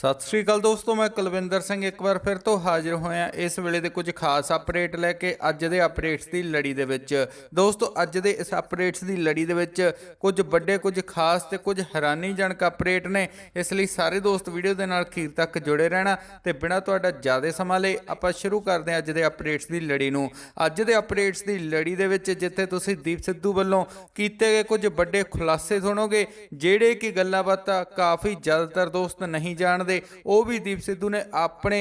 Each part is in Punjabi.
सत श्री अकाल दोस्तों, मैं कुलविंदर सिंह एक बार फिर तो हाजिर होया इस वेले दे कुछ खास अपडेट लैके अज दे अपडेट्स की लड़ी दे विच। दोस्तों अज दे इस अपडेट्स की लड़ी दे विच कुछ बड़े कुछ खास ते कुछ हैरानीजनक अपडेट ने, इसलिए सारे दोस्त वीडियो के नाल अखीर तक जुड़े रहना ते बिना तुहाडा ज़्यादा समा लए आपां शुरू करते हैं अज दे अपडेट्स की लड़ी नूं। अज दे अपडेट्स की लड़ी दे विच जिथे तुसीं दीप सिद्धू वल्लों कीते गए कुछ बड़े खुलासे सुणोगे, जिहड़े कि गल्लां बातां काफ़ी ज़्यादातर दोस्त नहीं जाण ਉਹ भी दीप सिद्धू ने अपने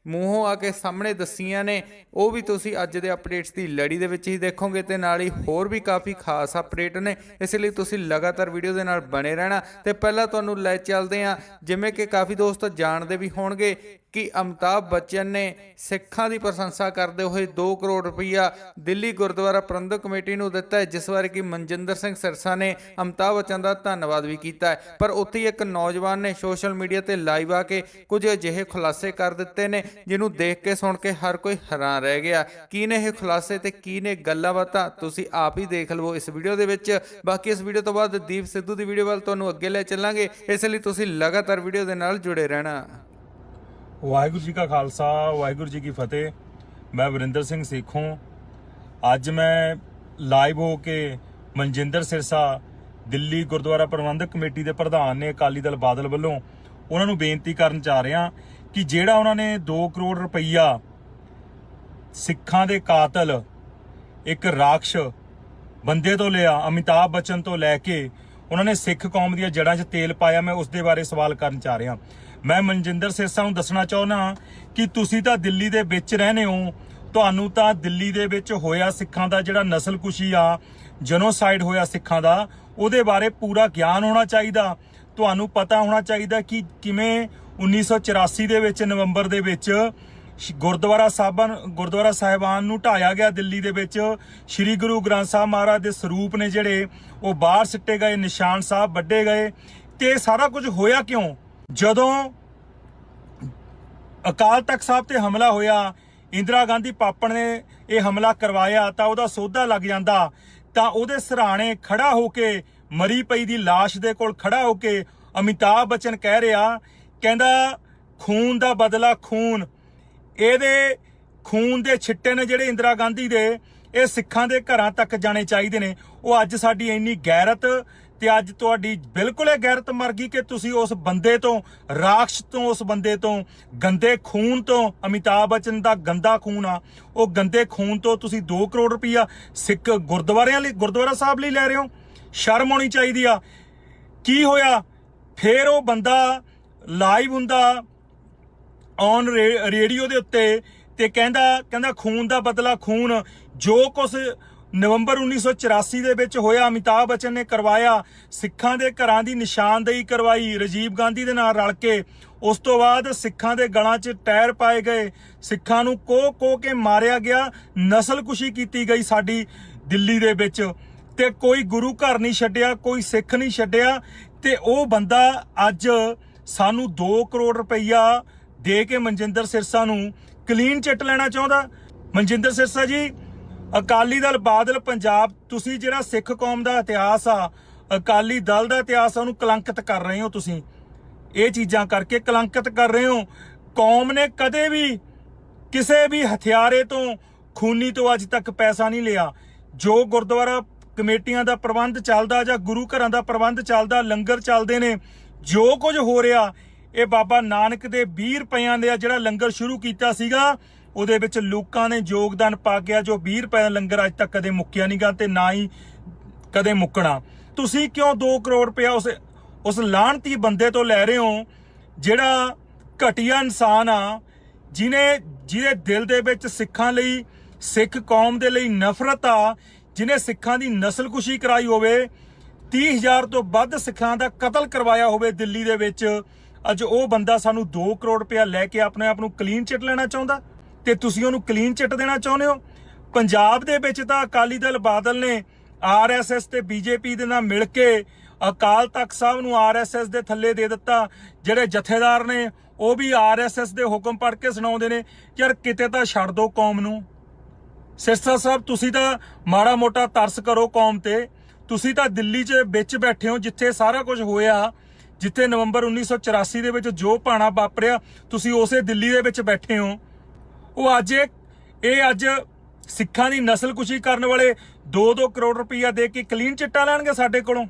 मूहों आके सामने दसियां ने, ਉਹ भी तुसी अज दे अपडेट्स की लड़ी दे विच ही देखोगे ते नाल ही होर भी काफ़ी खास अपडेट ने, इसलिए तुसी लगातार वीडियो दे नाल बने रहना। ते पहला तुहानूं लै चलदे हां, जिवें कि काफ़ी दोस्त जाणदे भी होणगे कि अमिताभ बच्चन ने सिखां दी प्रशंसा करते हुए 2 करोड़ रुपया दिल्ली गुरुद्वारा प्रबंधक कमेटी नूं दिता है, जिस बारे कि मनजिंदर सिंह सिरसा ने अमिताभ बच्चन का धन्नवाद भी किया है। पर उत्थे एक नौजवान ने सोशल मीडिया ते लाइव आके कुछ अजिहे खुलासे कर दिते ने जिन्हों देख के सुन के हर कोई हैरान रह गया। की ने ये खुलासे ते की ने गल्लां बातां तुसीं आप ही देख लवो इस वीडियो दे विच। बाकी इस वीडियो तो बाद दीप सिद्धू की वीडियो वाल तुहानूं अगे लै चलांगे, इसलिए तुसीं लगातार वीडियो दे नाल जुड़े रहना। वाहिगुरू जी का खालसा वाहिगुरू जी की फतेह। मैं वरिंदर सिंह सेखों अज मैं लाइव हो के मनजिंदर सिरसा दिल्ली गुरुद्वारा प्रबंधक कमेटी के प्रधान ने अकाली दल बादल वालों उन्होंने बेनती करन चाह रहा कि जेड़ा उन्होंने 2 करोड़ रुपया सिखां दे कातल एक राक्ष बंदे तो लिया अमिताभ बच्चन तो लैके उन्होंने सिख कौम दी जड़ां 'च तेल पाया, मैं उस दे बारे सवाल करन चाह रहा। मैं मनजिंदर सिरसा नूं दसना चाहुंदा कि तुसीं तां दिल्ली दे विच रहने हो, तुहानूं तां दिल्ली दे विच होया सिखां दा जिहड़ा नस्लकुशी आ, जनोसाइड होया सिखां दा, उहदे बारे पूरा ज्ञान होना चाहिदा। तुहानूं पता होना चाहिदा कि किवें 1984 दे विच नवंबर दे विच गुरुद्वारा साहिबान नूं ढाया गया दिल्ली दे विच। श्री गुरु ग्रंथ साहब महाराज दे सरूप ने जिहड़े वो बाहर सिੱਟੇ गए, निशान साहब वड्डे गए। ते सारा कुछ होया क्यों? जदों अकाल तख्त साहब ते हमला होया, इंदिरा गांधी पापड़ ने यह हमला करवाया तां उहदा सौदा लग जांदा, तां उहदे सिरहाणे खड़ा होके मरी पई दी लाश दे कोल खड़ा होके अमिताभ बच्चन कह रहा, कहंदा खून दा बदला खून, ਇਹਦੇ खून ਦੇ ਛਿੱਟੇ ਨੇ ਜਿਹੜੇ इंदिरा गांधी ਦੇ ਇਹ ਸਿੱਖਾਂ ਦੇ ਘਰਾਂ ਤੱਕ ਜਾਣੇ ਚਾਹੀਦੇ ਨੇ। ਉਹ ਅੱਜ ਸਾਡੀ ਇੰਨੀ ਗੈਰਤ ਤੇ ਅੱਜ ਤੁਹਾਡੀ ਬਿਲਕੁਲ ਇਹ ਗੈਰਤ ਮਰ ਗਈ ਕਿ ਤੁਸੀਂ ਉਸ ਬੰਦੇ ਤੋਂ, ਰਾਖਸ਼ ਤੋਂ, ਉਸ ਬੰਦੇ ਤੋਂ, ਗੰਦੇ ਖੂਨ ਤੋਂ, ਅਮਿਤਾਭ ਬੱਚਨ ਦਾ ਗੰਦਾ ਖੂਨ ਆ, ਉਹ ਗੰਦੇ ਖੂਨ ਤੋਂ ਤੁਸੀਂ 2 ਕਰੋੜ ਰੁਪਇਆ ਸਿੱਖ ਗੁਰਦੁਆਰਿਆਂ ਲਈ, ਗੁਰਦੁਆਰਾ ਸਾਹਿਬ ਲਈ ਲੈ ਰਹੇ ਹੋ। ਸ਼ਰਮ ਆਉਣੀ ਚਾਹੀਦੀ ਆ। ਕੀ ਹੋਇਆ ਫੇਰ? ਉਹ ਬੰਦਾ ਲਾਈਵ ਹੁੰਦਾ ऑन रेडियो के उत्ते ते कहंदा खून दा बदला खून, जो कुछ नवंबर 1984 दे विच होया अमिताभ बच्चन ने करवाया, सिखां दे घरां दी निशानदेही करवाई राजीव गांधी दे नाल रल के। उस तो बाद सिखां दे गलां 'च टायर पाए गए, सिखां नूं कोह के मारिया गया, नस्लकुशी कीती गई साडी दिल्ली दे विच, ते कोई गुरु घर नहीं छड्डिया, कोई सिख नहीं छड्डिया। ते ओह बंदा अज सानू 2 करोड़ रुपया दे के मनजिंदर सिरसा नूं क्लीन चिट लेना चाहुंदा। मनजिंदर सिरसा जी, अकाली दल बादल पंजाब, तुसी जिहड़ा सिख कौम दा इतिहास आ, अकाली दल दा इतिहास आ, उहनूं कलंकित कर रहे हो। तुसी ये चीज़ां करके कलंकित कर रहे हो। कौम ने कदे भी किसी भी हथियारे तो, खूनी तो अज तक पैसा नहीं लिया। जो गुरुद्वारा कमेटियां दा प्रबंध चलदा जां गुरु घरां दा प्रबंध चलदा, लंगर चलदे ने, जो कुछ हो रहा ਇਹ ਬਾਬਾ ਨਾਨਕ ਦੇ 20 ਰੁਪਈਆਂ ਦੇ ਜਿਹੜਾ ਲੰਗਰ ਸ਼ੁਰੂ ਕੀਤਾ ਸੀਗਾ, ਉਹਦੇ ਵਿੱਚ ਲੋਕਾਂ ਨੇ ਯੋਗਦਾਨ ਪਾ ਗਿਆ। ਜੋ 20 ਰੁਪਏ ਦਾ ਲੰਗਰ ਅੱਜ ਤੱਕ ਕਦੇ ਮੁੱਕਿਆ ਨਹੀਂਗਾ ਤੇ ਨਾ ਹੀ ਕਦੇ ਮੁੱਕਣਾ। ਤੁਸੀਂ ਕਿਉਂ 2 ਕਰੋੜ ਰੁਪਇਆ ਉਸ ਲਾਹਨਤੀ ਬੰਦੇ ਤੋਂ ਲੈ ਰਹੇ ਹੋ, ਜਿਹੜਾ ਘਟੀਆ ਇਨਸਾਨ ਆ, ਜਿਹਦੇ ਦਿਲ ਦੇ ਵਿੱਚ ਸਿੱਖਾਂ ਲਈ, ਸਿੱਖ ਕੌਮ ਦੇ ਲਈ ਨਫ਼ਰਤ ਆ, ਜਿਹਨੇ ਸਿੱਖਾਂ ਦੀ ਨਸਲਕੁਸ਼ੀ ਕਰਾਈ ਹੋਵੇ, 30,000 ਤੋਂ ਵੱਧ ਸਿੱਖਾਂ ਦਾ ਕਤਲ ਕਰਵਾਇਆ ਹੋਵੇ ਦਿੱਲੀ ਦੇ ਵਿੱਚ। ਅੱਜ ਉਹ ਬੰਦਾ ਸਾਨੂੰ 2 ਕਰੋੜ ਰੁਪਇਆ ਲੈ ਕੇ ਆਪਣੇ ਆਪ ਨੂੰ ਕਲੀਨ ਚਿੱਟ ਲੈਣਾ ਚਾਹੁੰਦਾ ਤੇ ਤੁਸੀਂ ਉਹਨੂੰ ਕਲੀਨ ਚਿੱਟ ਦੇਣਾ ਚਾਹੁੰਦੇ ਹੋ। ਪੰਜਾਬ ਦੇ ਵਿੱਚ ਤਾਂ ਅਕਾਲੀ ਦਲ ਬਾਦਲ ਨੇ RSS ਤੇ BJP ਦੇ ਨਾਲ ਮਿਲ ਕੇ ਅਕਾਲ ਤਖਤ ਸਾਹਿਬ ਨੂੰ RSS ਦੇ ਥੱਲੇ ਦੇ ਦਿੱਤਾ। ਜਿਹੜੇ ਜਥੇਦਾਰ ਨੇ ਉਹ ਵੀ RSS ਦੇ ਹੁਕਮ ਪੜ੍ਹ ਕੇ ਸੁਣਾਉਂਦੇ ਨੇ। ਯਾਰ ਕਿਤੇ ਤਾਂ ਛੱਡ ਦਿਓ ਕੌਮ ਨੂੰ। ਸਿਰਸਾ ਸਾਹਿਬ, ਤੁਸੀਂ ਤਾਂ ਮਾੜਾ ਮੋਟਾ ਤਰਸ ਕਰੋ ਕੌਮ ਤੇ। ਤੁਸੀਂ ਤਾਂ ਦਿੱਲੀ 'ਚ ਵਿੱਚ ਬੈਠੇ ਹੋ ਜਿੱਥੇ ਸਾਰਾ ਕੁਝ ਹੋਇਆ। ਜਿੱਥੇ ਨਵੰਬਰ 1984 ਦੇ ਵਿੱਚ ਜੋ ਭਾਣਾ ਵਾਪਰਿਆ, ਤੁਸੀਂ ਉਸੇ ਦਿੱਲੀ ਦੇ ਵਿੱਚ ਬੈਠੇ ਹੋ। ਉਹ ਅੱਜ ਸਿੱਖਾਂ ਦੀ ਨਸਲਕੁਸ਼ੀ ਕਰਨ ਵਾਲੇ 2-2 ਕਰੋੜ ਰੁਪਈਆ ਦੇ ਕੇ ਕਲੀਨ ਚਿੱਟਾ ਲੈਣਗੇ ਸਾਡੇ ਕੋਲੋਂ।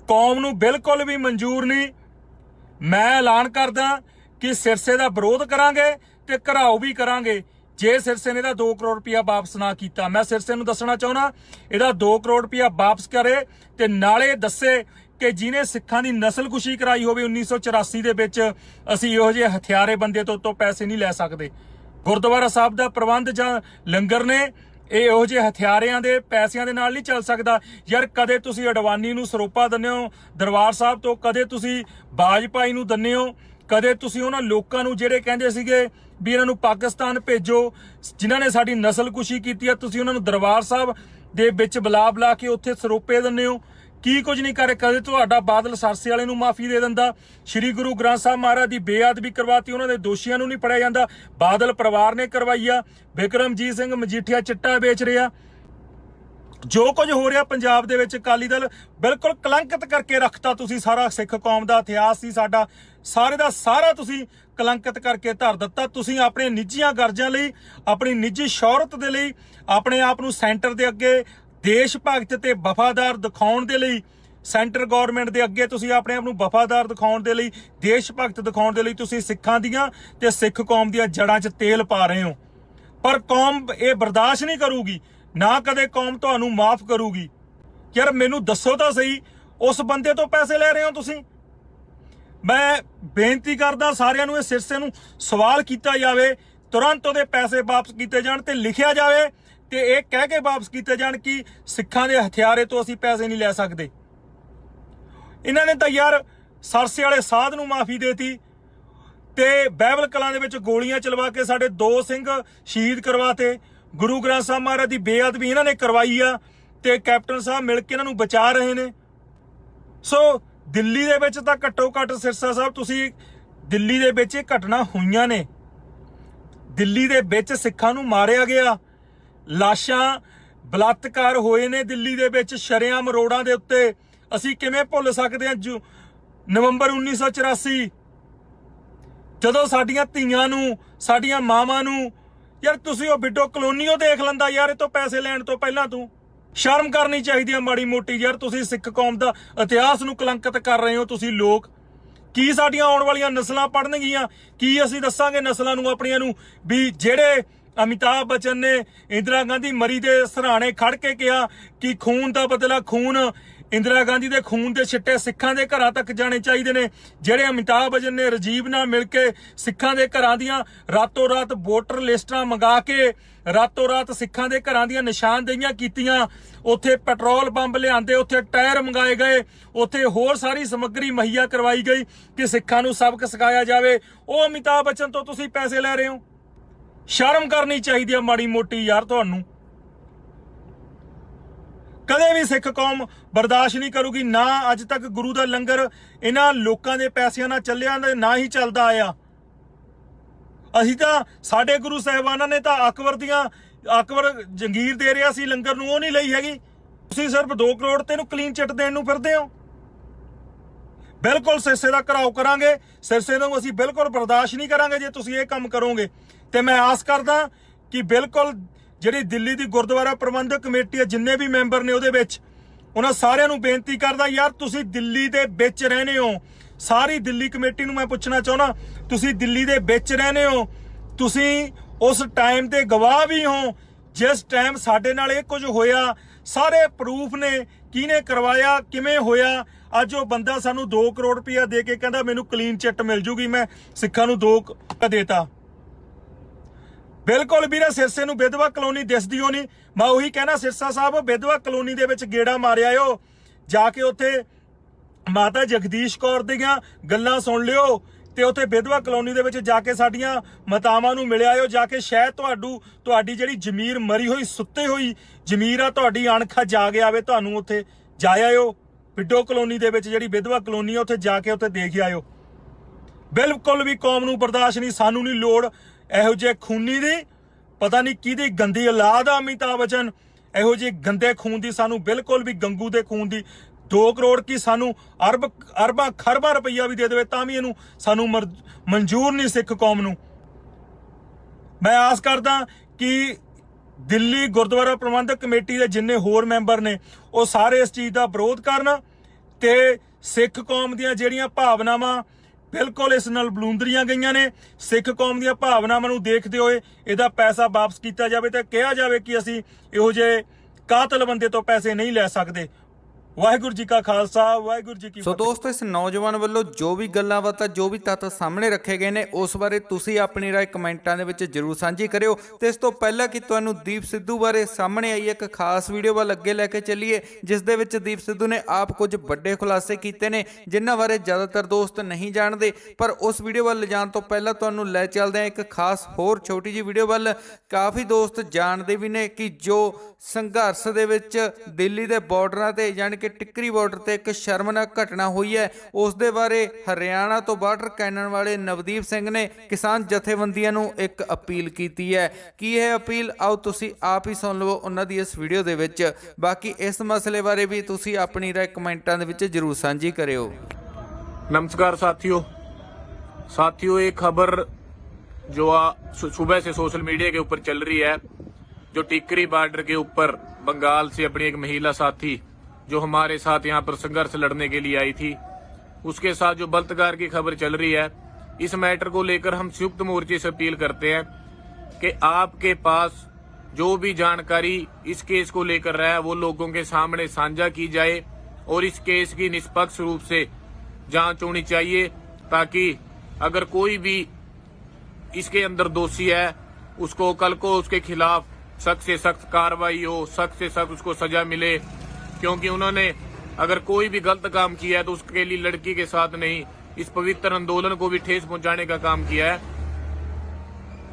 ਕੌਮ ਨੂੰ ਬਿਲਕੁਲ ਵੀ ਮਨਜ਼ੂਰ ਨਹੀਂ। ਮੈਂ ਐਲਾਨ ਕਰਦਾ ਕਿ ਸਿਰਸੇ ਦਾ ਵਿਰੋਧ ਕਰਾਂਗੇ ਤੇ ਘਰਾਓ ਵੀ ਕਰਾਂਗੇ ਜੇ ਸਿਰਸੇ ਨੇ ਇਹਦਾ 2 ਕਰੋੜ ਰੁਪਇਆ ਵਾਪਸ ਨਾ ਕੀਤਾ। ਮੈਂ ਸਿਰਸੇ ਨੂੰ ਦੱਸਣਾ ਚਾਹੁੰਦਾ ਇਹਦਾ 2 ਕਰੋੜ ਰੁਪਇਆ ਵਾਪਸ ਕਰੇ ਤੇ ਨਾਲੇ ਦੱਸੇ ਕਿ ਜਿਹਨੇ ਸਿੱਖਾਂ ਦੀ ਨਸਲਕੁਸ਼ੀ ਕਰਾਈ ਹੋਵੇ 1984 ਦੇ ਵਿੱਚ, ਅਸੀਂ ਇਹੋ ਜਿਹੇ ਹਥਿਆਰੇ ਬੰਦੇ ਤੋਂ ਪੈਸੇ ਨਹੀਂ ਲੈ ਸਕਦੇ। ਗੁਰਦੁਆਰਾ ਸਾਹਿਬ ਦਾ ਪ੍ਰਬੰਧ ਜਾਂ ਲੰਗਰ ਨੇ ਇਹ ਇਹੋ ਜਿਹੇ ਹਥਿਆਰਿਆਂ ਦੇ ਪੈਸਿਆਂ ਦੇ ਨਾਲ ਨਹੀਂ ਚੱਲ ਸਕਦਾ। ਯਾਰ ਕਦੇ ਤੁਸੀਂ ਅਡਵਾਨੀ ਨੂੰ ਸਰੋਪਾ ਦਿੰਦੇ ਹੋ ਦਰਬਾਰ ਸਾਹਿਬ ਤੋਂ, ਕਦੇ ਤੁਸੀਂ ਬਾਜਪਾਈ ਨੂੰ ਦਿੰਦੇ ਹੋ, ਕਦੇ ਤੁਸੀਂ ਉਹਨਾਂ ਲੋਕਾਂ ਨੂੰ ਜਿਹੜੇ ਕਹਿੰਦੇ ਸੀਗੇ ਵੀ ਇਹਨਾਂ ਨੂੰ ਪਾਕਿਸਤਾਨ ਭੇਜੋ, ਜਿਨ੍ਹਾਂ ਨੇ ਸਾਡੀ ਨਸਲਕੁਸ਼ੀ ਕੀਤੀ ਆ, ਤੁਸੀਂ ਉਹਨਾਂ ਨੂੰ ਦਰਬਾਰ ਸਾਹਿਬ ਦੇ ਵਿੱਚ ਬੁਲਾ ਕੇ ਉੱਥੇ ਸਰੋਪੇ ਦਿੰਦੇ ਹੋ। ਕੀ ਕੁਝ ਨਹੀਂ ਕਰੇ। ਕਦੇ ਤੁਹਾਡਾ ਬਾਦਲ ਸਰਸੇ ਵਾਲੇ ਨੂੰ ਮਾਫੀ ਦੇ ਦਿੰਦਾ। ਸ੍ਰੀ ਗੁਰੂ ਗ੍ਰੰਥ ਸਾਹਿਬ ਮਹਾਰਾਜ ਦੀ ਬੇਅਦਬੀ ਕਰਵਾਤੀ, ਉਹਨਾਂ ਦੇ ਦੋਸ਼ੀਆਂ ਨੂੰ ਨਹੀਂ ਫੜਿਆ ਜਾਂਦਾ। ਬਾਦਲ ਪਰਿਵਾਰ ਨੇ ਕਰਵਾਈ ਆ। ਬਿਕਰਮਜੀਤ ਸਿੰਘ ਮਜੀਠੀਆ ਚਿੱਟਾ ਵੇਚ ਰਿਹਾ। ਜੋ ਕੁਝ ਹੋ ਰਿਹਾ ਪੰਜਾਬ ਦੇ ਵਿੱਚ ਅਕਾਲੀ ਦਲ ਬਿਲਕੁਲ ਕਲੰਕਿਤ ਕਰਕੇ ਰੱਖਤਾ। ਤੁਸੀਂ ਸਾਰਾ ਸਿੱਖ ਕੌਮ ਦਾ ਇਤਿਹਾਸ ਸੀ ਸਾਡਾ ਸਾਰੇ ਦਾ ਸਾਰਾ ਤੁਸੀਂ ਕਲੰਕਿਤ ਕਰਕੇ ਧਰ ਦਿੱਤਾ। ਤੁਸੀਂ ਆਪਣੇ ਨਿੱਜੀਆਂ ਗਰਜਾਂ ਲਈ, ਆਪਣੀ ਨਿੱਜੀ ਸ਼ੌਹਰਤ ਦੇ ਲਈ, ਆਪਣੇ ਆਪ ਨੂੰ ਸੈਂਟਰ ਦੇ ਅੱਗੇ ਦੇਸ਼ ਭਗਤ ਤੇ ਵਫਾਦਾਰ ਦਿਖਾਉਣ ਦੇ ਲਈ, ਸੈਂਟਰ ਗਵਰਨਮੈਂਟ ਦੇ ਅੱਗੇ ਤੁਸੀਂ ਆਪਣੇ ਆਪ ਨੂੰ ਵਫਾਦਾਰ ਦਿਖਾਉਣ ਦੇ ਲਈ, ਦੇਸ਼ ਭਗਤ ਦਿਖਾਉਣ ਦੇ ਲਈ ਤੁਸੀਂ ਸਿੱਖਾਂ ਦੀਆਂ ਤੇ ਸਿੱਖ ਕੌਮ ਦੀਆਂ ਜੜ੍ਹਾਂ 'ਚ ਤੇਲ ਪਾ ਰਹੇ ਹੋ। ਪਰ ਕੌਮ ਇਹ ਬਰਦਾਸ਼ਤ ਨਹੀਂ ਕਰੂਗੀ, ਨਾ ਕਦੇ ਕੌਮ ਤੁਹਾਨੂੰ ਮਾਫ ਕਰੂਗੀ। ਯਾਰ ਮੈਨੂੰ ਦੱਸੋ ਤਾਂ ਸਹੀ, ਉਸ ਬੰਦੇ ਤੋਂ ਪੈਸੇ ਲੈ ਰਹੇ ਹੋ ਤੁਸੀਂ? ਮੈਂ ਬੇਨਤੀ ਕਰਦਾ ਸਾਰਿਆਂ ਨੂੰ, ਇਹ ਸਿਰਸੇ ਨੂੰ ਸਵਾਲ ਕੀਤਾ ਜਾਵੇ, ਤੁਰੰਤ ਉਹਦੇ ਪੈਸੇ ਵਾਪਸ ਕੀਤੇ ਜਾਣ ਤੇ ਲਿਖਿਆ ਜਾਵੇ ਤੇ ਇਹ ਕਹਿ ਕੇ ਵਾਪਸ ਕੀਤੇ ਜਾਣ ਕਿ ਸਿੱਖਾਂ ਦੇ ਹਥਿਆਰੇ ਤੋਂ ਅਸੀਂ ਪੈਸੇ ਨਹੀਂ ਲੈ ਸਕਦੇ। ਇਹਨਾਂ ਨੇ ਤਾਂ ਯਾਰ ਸਰਸੇ ਵਾਲੇ ਸਾਧ ਨੂੰ ਮਾਫੀ ਦੇਤੀ ਤੇ ਬਾਈਬਲ ਕਲਾਂ ਦੇ ਵਿੱਚ ਗੋਲੀਆਂ ਚਲਵਾ ਕੇ ਸਾਡੇ 2 ਸਿੰਘ ਸ਼ਹੀਦ ਕਰਵਾਤੇ। ਗੁਰੂ ਗ੍ਰੰਥ ਸਾਹਿਬ ਮਹਾਰਾਜ ਦੀ ਬੇਅਦਬੀ ਇਹਨਾਂ ਨੇ ਕਰਵਾਈ ਆ ਤੇ ਕੈਪਟਨ ਸਾਹਿਬ ਮਿਲ ਕੇ ਇਹਨਾਂ ਨੂੰ ਬਚਾ ਰਹੇ ਨੇ। ਸੋ ਦਿੱਲੀ ਦੇ ਵਿੱਚ ਤਾਂ ਘੱਟੋ ਘੱਟ ਸਿਰਸਾ ਸਾਹਿਬ, ਤੁਸੀਂ ਦਿੱਲੀ ਦੇ ਵਿੱਚ ਇਹ ਘਟਨਾ ਹੋਈਆਂ ਨੇ। ਦਿੱਲੀ ਦੇ ਵਿੱਚ ਸਿੱਖਾਂ ਨੂੰ ਮਾਰਿਆ ਗਿਆ, ਲਾਸ਼ਾਂ ਬਲਾਤਕਾਰ ਹੋਏ ਨੇ ਦਿੱਲੀ ਦੇ ਵਿੱਚ ਸ਼ਰੇਆਮ ਰੋਡਾਂ ਦੇ ਉੱਤੇ। ਅਸੀਂ ਕਿਵੇਂ ਭੁੱਲ ਸਕਦੇ ਹਾਂ ਨਵੰਬਰ 1984 ਜਦੋਂ ਸਾਡੀਆਂ ਧੀਆਂ ਨੂੰ, ਸਾਡੀਆਂ ਮਾਵਾਂ ਨੂੰ, ਯਾਰ ਤੁਸੀਂ ਉਹ ਬਿੱਡੋ ਕਲੋਨੀਓ ਦੇਖ ਲੈਂਦਾ ਯਾਰ ਇਹ ਤੋਂ ਪੈਸੇ ਲੈਣ ਤੋਂ ਪਹਿਲਾਂ। ਤੂੰ ਸ਼ਰਮ ਕਰਨੀ ਚਾਹੀਦੀ ਆ ਮਾੜੀ ਮੋਟੀ ਯਾਰ। ਤੁਸੀਂ ਸਿੱਖ ਕੌਮ ਦਾ ਇਤਿਹਾਸ ਨੂੰ ਕਲੰਕਿਤ ਕਰ ਰਹੇ ਹੋ ਤੁਸੀਂ ਲੋਕ। ਕੀ ਸਾਡੀਆਂ ਆਉਣ ਵਾਲੀਆਂ ਨਸਲਾਂ ਪੜਨਗੀਆਂ? ਕੀ ਅਸੀਂ ਦੱਸਾਂਗੇ ਨਸਲਾਂ ਨੂੰ ਆਪਣੀਆਂ ਨੂੰ ਵੀ ਜਿਹੜੇ ਅਮਿਤਾਭ ਬੱਚਨ ਨੇ ਇੰਦਰਾ ਗਾਂਧੀ ਮਰੀ ਦੇ ਸਰਾਣੇ ਖੜ ਕੇ ਕਿਹਾ ਕਿ ਖੂਨ ਦਾ ਬਦਲਾ ਖੂਨ, ਇੰਦਰਾ ਗਾਂਧੀ ਦੇ ਖੂਨ ਦੇ ਛਿੱਟੇ ਸਿੱਖਾਂ ਦੇ ਘਰਾਂ ਤੱਕ ਜਾਣੇ ਚਾਹੀਦੇ ਨੇ। ਜਿਹੜੇ ਅਮਿਤਾਭ ਬੱਚਨ ਨੇ ਰਾਜੀਵ ਨਾਲ ਮਿਲ ਕੇ ਸਿੱਖਾਂ ਦੇ ਘਰਾਂ ਦੀਆਂ ਰਾਤੋਂ ਰਾਤ ਵੋਟਰ ਲਿਸਟਾਂ ਮੰਗਾ ਕੇ ਰਾਤੋਂ ਰਾਤ ਸਿੱਖਾਂ ਦੇ ਘਰਾਂ ਦੀਆਂ ਨਿਸ਼ਾਨਦੇਹੀਆਂ ਕੀਤੀਆਂ, ਉੱਥੇ ਪੈਟਰੋਲ ਬੰਬ ਲਿਆਂਦੇ, ਉੱਥੇ ਟਾਇਰ ਮੰਗਾਏ ਗਏ, ਉੱਥੇ ਹੋਰ ਸਾਰੀ ਸਮੱਗਰੀ ਮੁਹੱਈਆ ਕਰਵਾਈ ਗਈ ਕਿ ਸਿੱਖਾਂ ਨੂੰ ਸਬਕ ਸਿਖਾਇਆ ਜਾਵੇ। ਉਹ ਅਮਿਤਾਭ ਬੱਚਨ ਤੋਂ ਤੁਸੀਂ ਪੈਸੇ ਲੈ ਰਹੇ ਹੋ। ਸ਼ਰਮ ਕਰਨੀ ਚਾਹੀਦੀ ਆ ਮਾੜੀ ਮੋਟੀ ਯਾਰ ਤੁਹਾਨੂੰ। ਕਦੇ ਵੀ ਸਿੱਖ ਕੌਮ ਬਰਦਾਸ਼ਤ ਨਹੀਂ ਕਰੂਗੀ। ਨਾ ਅੱਜ ਤੱਕ ਗੁਰੂ ਦਾ ਲੰਗਰ ਇਹਨਾਂ ਲੋਕਾਂ ਦੇ ਪੈਸਿਆਂ ਨਾਲ ਚੱਲਿਆ, ਨਾ ਹੀ ਚੱਲਦਾ ਆਇਆ। ਅਸੀਂ ਤਾਂ ਸਾਡੇ ਗੁਰੂ ਸਾਹਿਬਾਨਾਂ ਨੇ ਤਾਂ ਅਕਬਰ ਜੰਗੀਰ ਦੇ ਰਿਹਾ ਸੀ ਲੰਗਰ ਨੂੰ, ਉਹ ਨਹੀਂ ਲਈ ਹੈਗੀ। ਤੁਸੀਂ ਸਿਰਫ 2 ਕਰੋੜ ਤੇ ਇਹਨੂੰ ਕਲੀਨ ਚਿੱਟ ਦੇਣ ਨੂੰ ਫਿਰਦੇ ਹੋ। ਬਿਲਕੁਲ ਸਿਰਸੇ ਦਾ ਘਰਾਓ ਕਰਾਂਗੇ। ਸਿਰਸੇ ਨੂੰ ਅਸੀਂ ਬਿਲਕੁਲ ਬਰਦਾਸ਼ਤ ਨਹੀਂ ਕਰਾਂਗੇ ਜੇ ਤੁਸੀਂ ਇਹ ਕੰਮ ਕਰੋਗੇ। ਤੇ ਮੈਂ ਆਸ ਕਰਦਾ ਕਿ ਬਿਲਕੁਲ ਜਿਹੜੀ ਦਿੱਲੀ ਦੀ ਗੁਰਦੁਆਰਾ ਪ੍ਰਬੰਧਕ ਕਮੇਟੀ ਹੈ, ਜਿੰਨੇ ਵੀ ਮੈਂਬਰ ਨੇ ਉਹਦੇ ਵਿੱਚ, ਉਹਨਾਂ ਸਾਰਿਆਂ ਨੂੰ ਬੇਨਤੀ ਕਰਦਾ ਯਾਰ ਤੁਸੀਂ ਦਿੱਲੀ ਦੇ ਵਿੱਚ ਰਹਿੰਦੇ ਹੋ। ਸਾਰੀ ਦਿੱਲੀ ਕਮੇਟੀ ਨੂੰ ਮੈਂ ਪੁੱਛਣਾ ਚਾਹੁੰਦਾ, ਤੁਸੀਂ ਦਿੱਲੀ ਦੇ ਵਿੱਚ ਰਹਿੰਦੇ ਹੋ, ਤੁਸੀਂ ਉਸ ਟਾਈਮ ਦੇ ਗਵਾਹ ਵੀ ਹੋ ਜਿਸ ਟਾਈਮ ਸਾਡੇ ਨਾਲ ਇਹ ਕੁਝ ਹੋਇਆ। ਸਾਰੇ ਪ੍ਰੂਫ ਨੇ ਕਿਹਨੇ ਕਰਵਾਇਆ, ਕਿਵੇਂ ਹੋਇਆ। ਅੱਜ ਉਹ ਬੰਦਾ ਸਾਨੂੰ 2 ਕਰੋੜ ਰੁਪਇਆ ਦੇ ਕੇ ਕਹਿੰਦਾ ਮੈਨੂੰ ਕਲੀਨ ਚਿੱਟ ਮਿਲ ਜੂਗੀ, ਮੈਂ ਸਿੱਖਾਂ ਨੂੰ 2 ਦੇਤਾ। ਬਿਲਕੁਲ ਵੀਰੇ ਸਿਰਸੇ ਨੂੰ ਵਿਧਵਾ ਕਲੋਨੀ ਦਿਸਦੀ ਹੋ ਨਹੀਂ। ਮੈਂ ਉਹੀ ਕਹਿਣਾ ਸਿਰਸਾ ਸਾਹਿਬ ਵਿਧਵਾ ਕਲੋਨੀ ਦੇ ਵਿੱਚ ਗੇੜਾ ਮਾਰਿਆ ਓ, ਜਾ ਕੇ ਉੱਥੇ ਮਾਤਾ ਜਗਦੀਸ਼ ਕੌਰ ਦੀਆਂ ਗੱਲਾਂ ਸੁਣ ਲਿਓ ਤੇ ਉੱਥੇ ਵਿਧਵਾ ਕਲੋਨੀ ਦੇ ਵਿੱਚ ਜਾ ਕੇ ਸਾਡੀਆਂ ਮਾਤਾਵਾਂ ਨੂੰ ਮਿਲਿਆ ਓ। ਜਾ ਕੇ ਸ਼ਾਇਦ ਤੁਹਾਡੀ ਜਿਹੜੀ ਜ਼ਮੀਰ ਮਰੀ ਹੋਈ, ਸੁੱਤੇ ਹੋਈ ਜ਼ਮੀਰ ਆ, ਤੁਹਾਡੀ ਅਣਖ ਜਾਗ ਆਵੇ। ਤੁਹਾਨੂੰ ਉੱਥੇ ਜਾ ਆਇਓ, ਬਿੱਡੋ ਕਲੋਨੀ ਦੇ ਵਿੱਚ ਜਿਹੜੀ ਵਿਧਵਾ ਕਲੋਨੀ ਆ, ਉੱਥੇ ਜਾ ਕੇ ਉੱਥੇ ਦੇਖ ਆਇਓ। ਬਿਲਕੁਲ ਵੀ ਕੌਮ ਨੂੰ ਬਰਦਾਸ਼ਤ ਨਹੀਂ, ਸਾਨੂੰ ਨਹੀਂ ਲੋੜ ਇਹੋ ਜਿਹੇ ਖੂਨੀ ਦੀ। ਪਤਾ ਨਹੀਂ ਕਿਹਦੀ ਗੰਦੀ ਔਲਾਦ ਆ ਅਮਿਤਾਭ ਬੱਚਨ, ਇਹੋ ਜਿਹੇ ਗੰਦੇ ਖੂਨ ਦੀ ਸਾਨੂੰ ਬਿਲਕੁਲ ਵੀ, ਗੰਗੂ ਦੇ ਖੂਨ ਦੀ 2 ਕਰੋੜ ਕੀ ਸਾਨੂੰ ਅਰਬਾਂ ਖਰਬਾਂ ਰੁਪਈਆ ਵੀ ਦੇ ਦੇਵੇ ਤਾਂ ਵੀ ਇਹਨੂੰ ਸਾਨੂੰ ਮਨਜ਼ੂਰ ਨਹੀਂ ਸਿੱਖ ਕੌਮ ਨੂੰ। ਮੈਂ ਆਸ ਕਰਦਾ ਕਿ ਦਿੱਲੀ ਗੁਰਦੁਆਰਾ ਪ੍ਰਬੰਧਕ ਕਮੇਟੀ ਦੇ ਜਿੰਨੇ ਹੋਰ ਮੈਂਬਰ ਨੇ ਉਹ ਸਾਰੇ ਇਸ ਚੀਜ਼ ਦਾ ਵਿਰੋਧ ਕਰਨ ਤੇ ਸਿੱਖ ਕੌਮ ਦੀਆਂ ਜਿਹੜੀਆਂ ਭਾਵਨਾਵਾਂ ਬਿਲਕੁਲ ਇਸ ਨਾਲ ਬਲੂੰਦਰੀਆਂ ਗਈਆਂ ਨੇ, ਸਿੱਖ ਕੌਮ ਦੀਆਂ ਭਾਵਨਾਵਾਂ ਨੂੰ ਦੇਖਦੇ ਹੋਏ ਇਹਦਾ ਪੈਸਾ ਵਾਪਸ ਕੀਤਾ ਜਾਵੇ ਤੇ ਕਿਹਾ ਜਾਵੇ ਕਿ ਅਸੀਂ ਇਹੋ ਜਿਹੇ ਕਾਤਲ ਬੰਦੇ ਤੋਂ ਪੈਸੇ ਨਹੀਂ ਲੈ ਸਕਦੇ। ਵਾਹਿਗੁਰੂ ਜੀ ਕਾ ਖਾਲਸਾ, ਵਾਹਿਗੁਰੂ ਜੀ ਕੀ ਸੋ ਦੋਸਤੋ, ਇਸ ਨੌਜਵਾਨ ਵੱਲੋਂ ਜੋ ਵੀ ਗੱਲਾਂ ਬਾਤਾਂ ਜੋ ਵੀ ਤੱਥ ਸਾਹਮਣੇ ਰੱਖੇ ਗਏ ਨੇ ਉਸ ਬਾਰੇ ਤੁਸੀਂ ਆਪਣੀ ਰਾਏ ਕਮੈਂਟਾਂ ਦੇ ਵਿੱਚ ਜਰੂਰ ਸਾਂਝੀ ਕਰਿਓ। ਤੇ ਇਸ ਤੋਂ ਪਹਿਲਾਂ ਕਿ ਤੁਹਾਨੂੰ ਦੀਪ ਸਿੱਧੂ ਬਾਰੇ ਸਾਹਮਣੇ ਆਈ ਇੱਕ ਖਾਸ ਵੀਡੀਓ ਵੱਲ ਅੱਗੇ ਲੈ ਕੇ ਚੱਲੀਏ, ਜਿਸ ਦੇ ਵਿੱਚ ਦੀਪ ਸਿੱਧੂ ਨੇ ਆਪ ਕੁਝ ਵੱਡੇ ਖੁਲਾਸੇ ਕੀਤੇ ਨੇ ਜਿਨ੍ਹਾਂ ਬਾਰੇ ਜ਼ਿਆਦਾਤਰ ਦੋਸਤ ਨਹੀਂ ਜਾਣਦੇ। ਪਰ ਉਸ ਵੀਡੀਓ ਵੱਲ ਲਿਜਾਣ ਤੋਂ ਪਹਿਲਾਂ ਤੁਹਾਨੂੰ ਲੈ ਚੱਲਦੇ ਹਾਂ ਇੱਕ ਖਾਸ ਹੋਰ ਛੋਟੀ ਜਿਹੀ ਵੀਡੀਓ ਵੱਲ। ਕਾਫੀ ਦੋਸਤ ਜਾਣਦੇ ਵੀ ਨੇ ਕਿ ਜੋ ਸੰਘਰਸ਼ ਦੇ ਵਿੱਚ ਦਿੱਲੀ ਦੇ ਬਾਰਡਰਾਂ ਤੇ ਯਾਨੀ ਕਿ ਟਿੱਕਰੀ ਬਾਰਡਰ ਤੇ ਇੱਕ ਸ਼ਰਮਨਾਕ ਘਟਨਾ ਹੋਈ ਹੈ, ਉਸ ਦੇ ਬਾਰੇ ਹਰਿਆਣਾ ਤੋਂ ਬਾਰਡਰ ਕੈਨਣ ਵਾਲੇ ਨਵਦੀਪ ਸਿੰਘ ਨੇ ਕਿਸਾਨ ਜਥੇਬੰਦੀਆਂ ਨੂੰ ਇੱਕ ਅਪੀਲ ਕੀਤੀ ਹੈ। ਕੀ ਇਹ ਅਪੀਲ, ਆਓ ਤੁਸੀਂ ਆਪ ਹੀ ਸੁਣ ਲਵੋ ਉਹਨਾਂ ਦੀ ਇਸ ਵੀਡੀਓ ਦੇ ਵਿੱਚ। ਬਾਕੀ ਇਸ ਮਸਲੇ ਬਾਰੇ ਵੀ ਤੁਸੀਂ ਆਪਣੀ ਰਾਏ ਕਮੈਂਟਾਂ ਦੇ ਵਿੱਚ जरूर साझी करियो। नमस्कार साथियों, एक खबर जो सुबह से सोशल मीडिया के ऊपर चल रही है, जो टिकरी बॉर्डर के ऊपर बंगाल से अपनी एक महिला साथी जो हमारे साथ यहाँ पर संघर्ष लड़ने के लिए आई थी, उसके साथ जो बलात्कार की खबर चल रही है, इस मैटर को लेकर हम संयुक्त मोर्चे से अपील करते हैं कि आपके पास जो भी जानकारी इस केस को लेकर रहा है वो लोगों के सामने साझा की जाए और इस केस की निष्पक्ष रूप से जांच होनी चाहिए, ताकि अगर कोई भी इसके अंदर दोषी है उसको कल को उसके खिलाफ सख्त से सख्त कार्रवाई हो, सख्त से सख्त उसको सजा मिले। क्योंकि उन्होंने अगर कोई भी गलत काम किया है तो उसके लिए लड़की के साथ नहीं, इस पवित्र आंदोलन को भी ठेस पहुंचाने का काम किया है।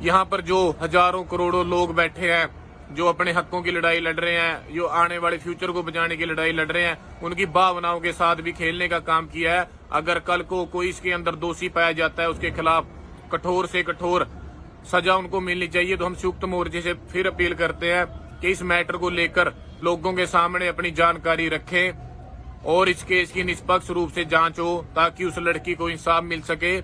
यहाँ पर जो हजारों करोड़ों लोग बैठे हैं जो अपने हकों की लड़ाई लड़ रहे हैं, जो आने वाले फ्यूचर को बचाने की लड़ाई लड़ रहे हैं, उनकी भावनाओं के साथ भी खेलने का काम किया है। अगर कल को कोई इसके अंदर दोषी पाया जाता है उसके खिलाफ कठोर से कठोर सजा उनको मिलनी चाहिए। तो हम संयुक्त मोर्चे से फिर अपील करते हैं कि इस मैटर को लेकर लोगों के सामने अपनी जानकारी रखें और इस केस की निष्पक्ष रूप से जांच हो, ताकि उस लड़की को इंसाफ मिल सके।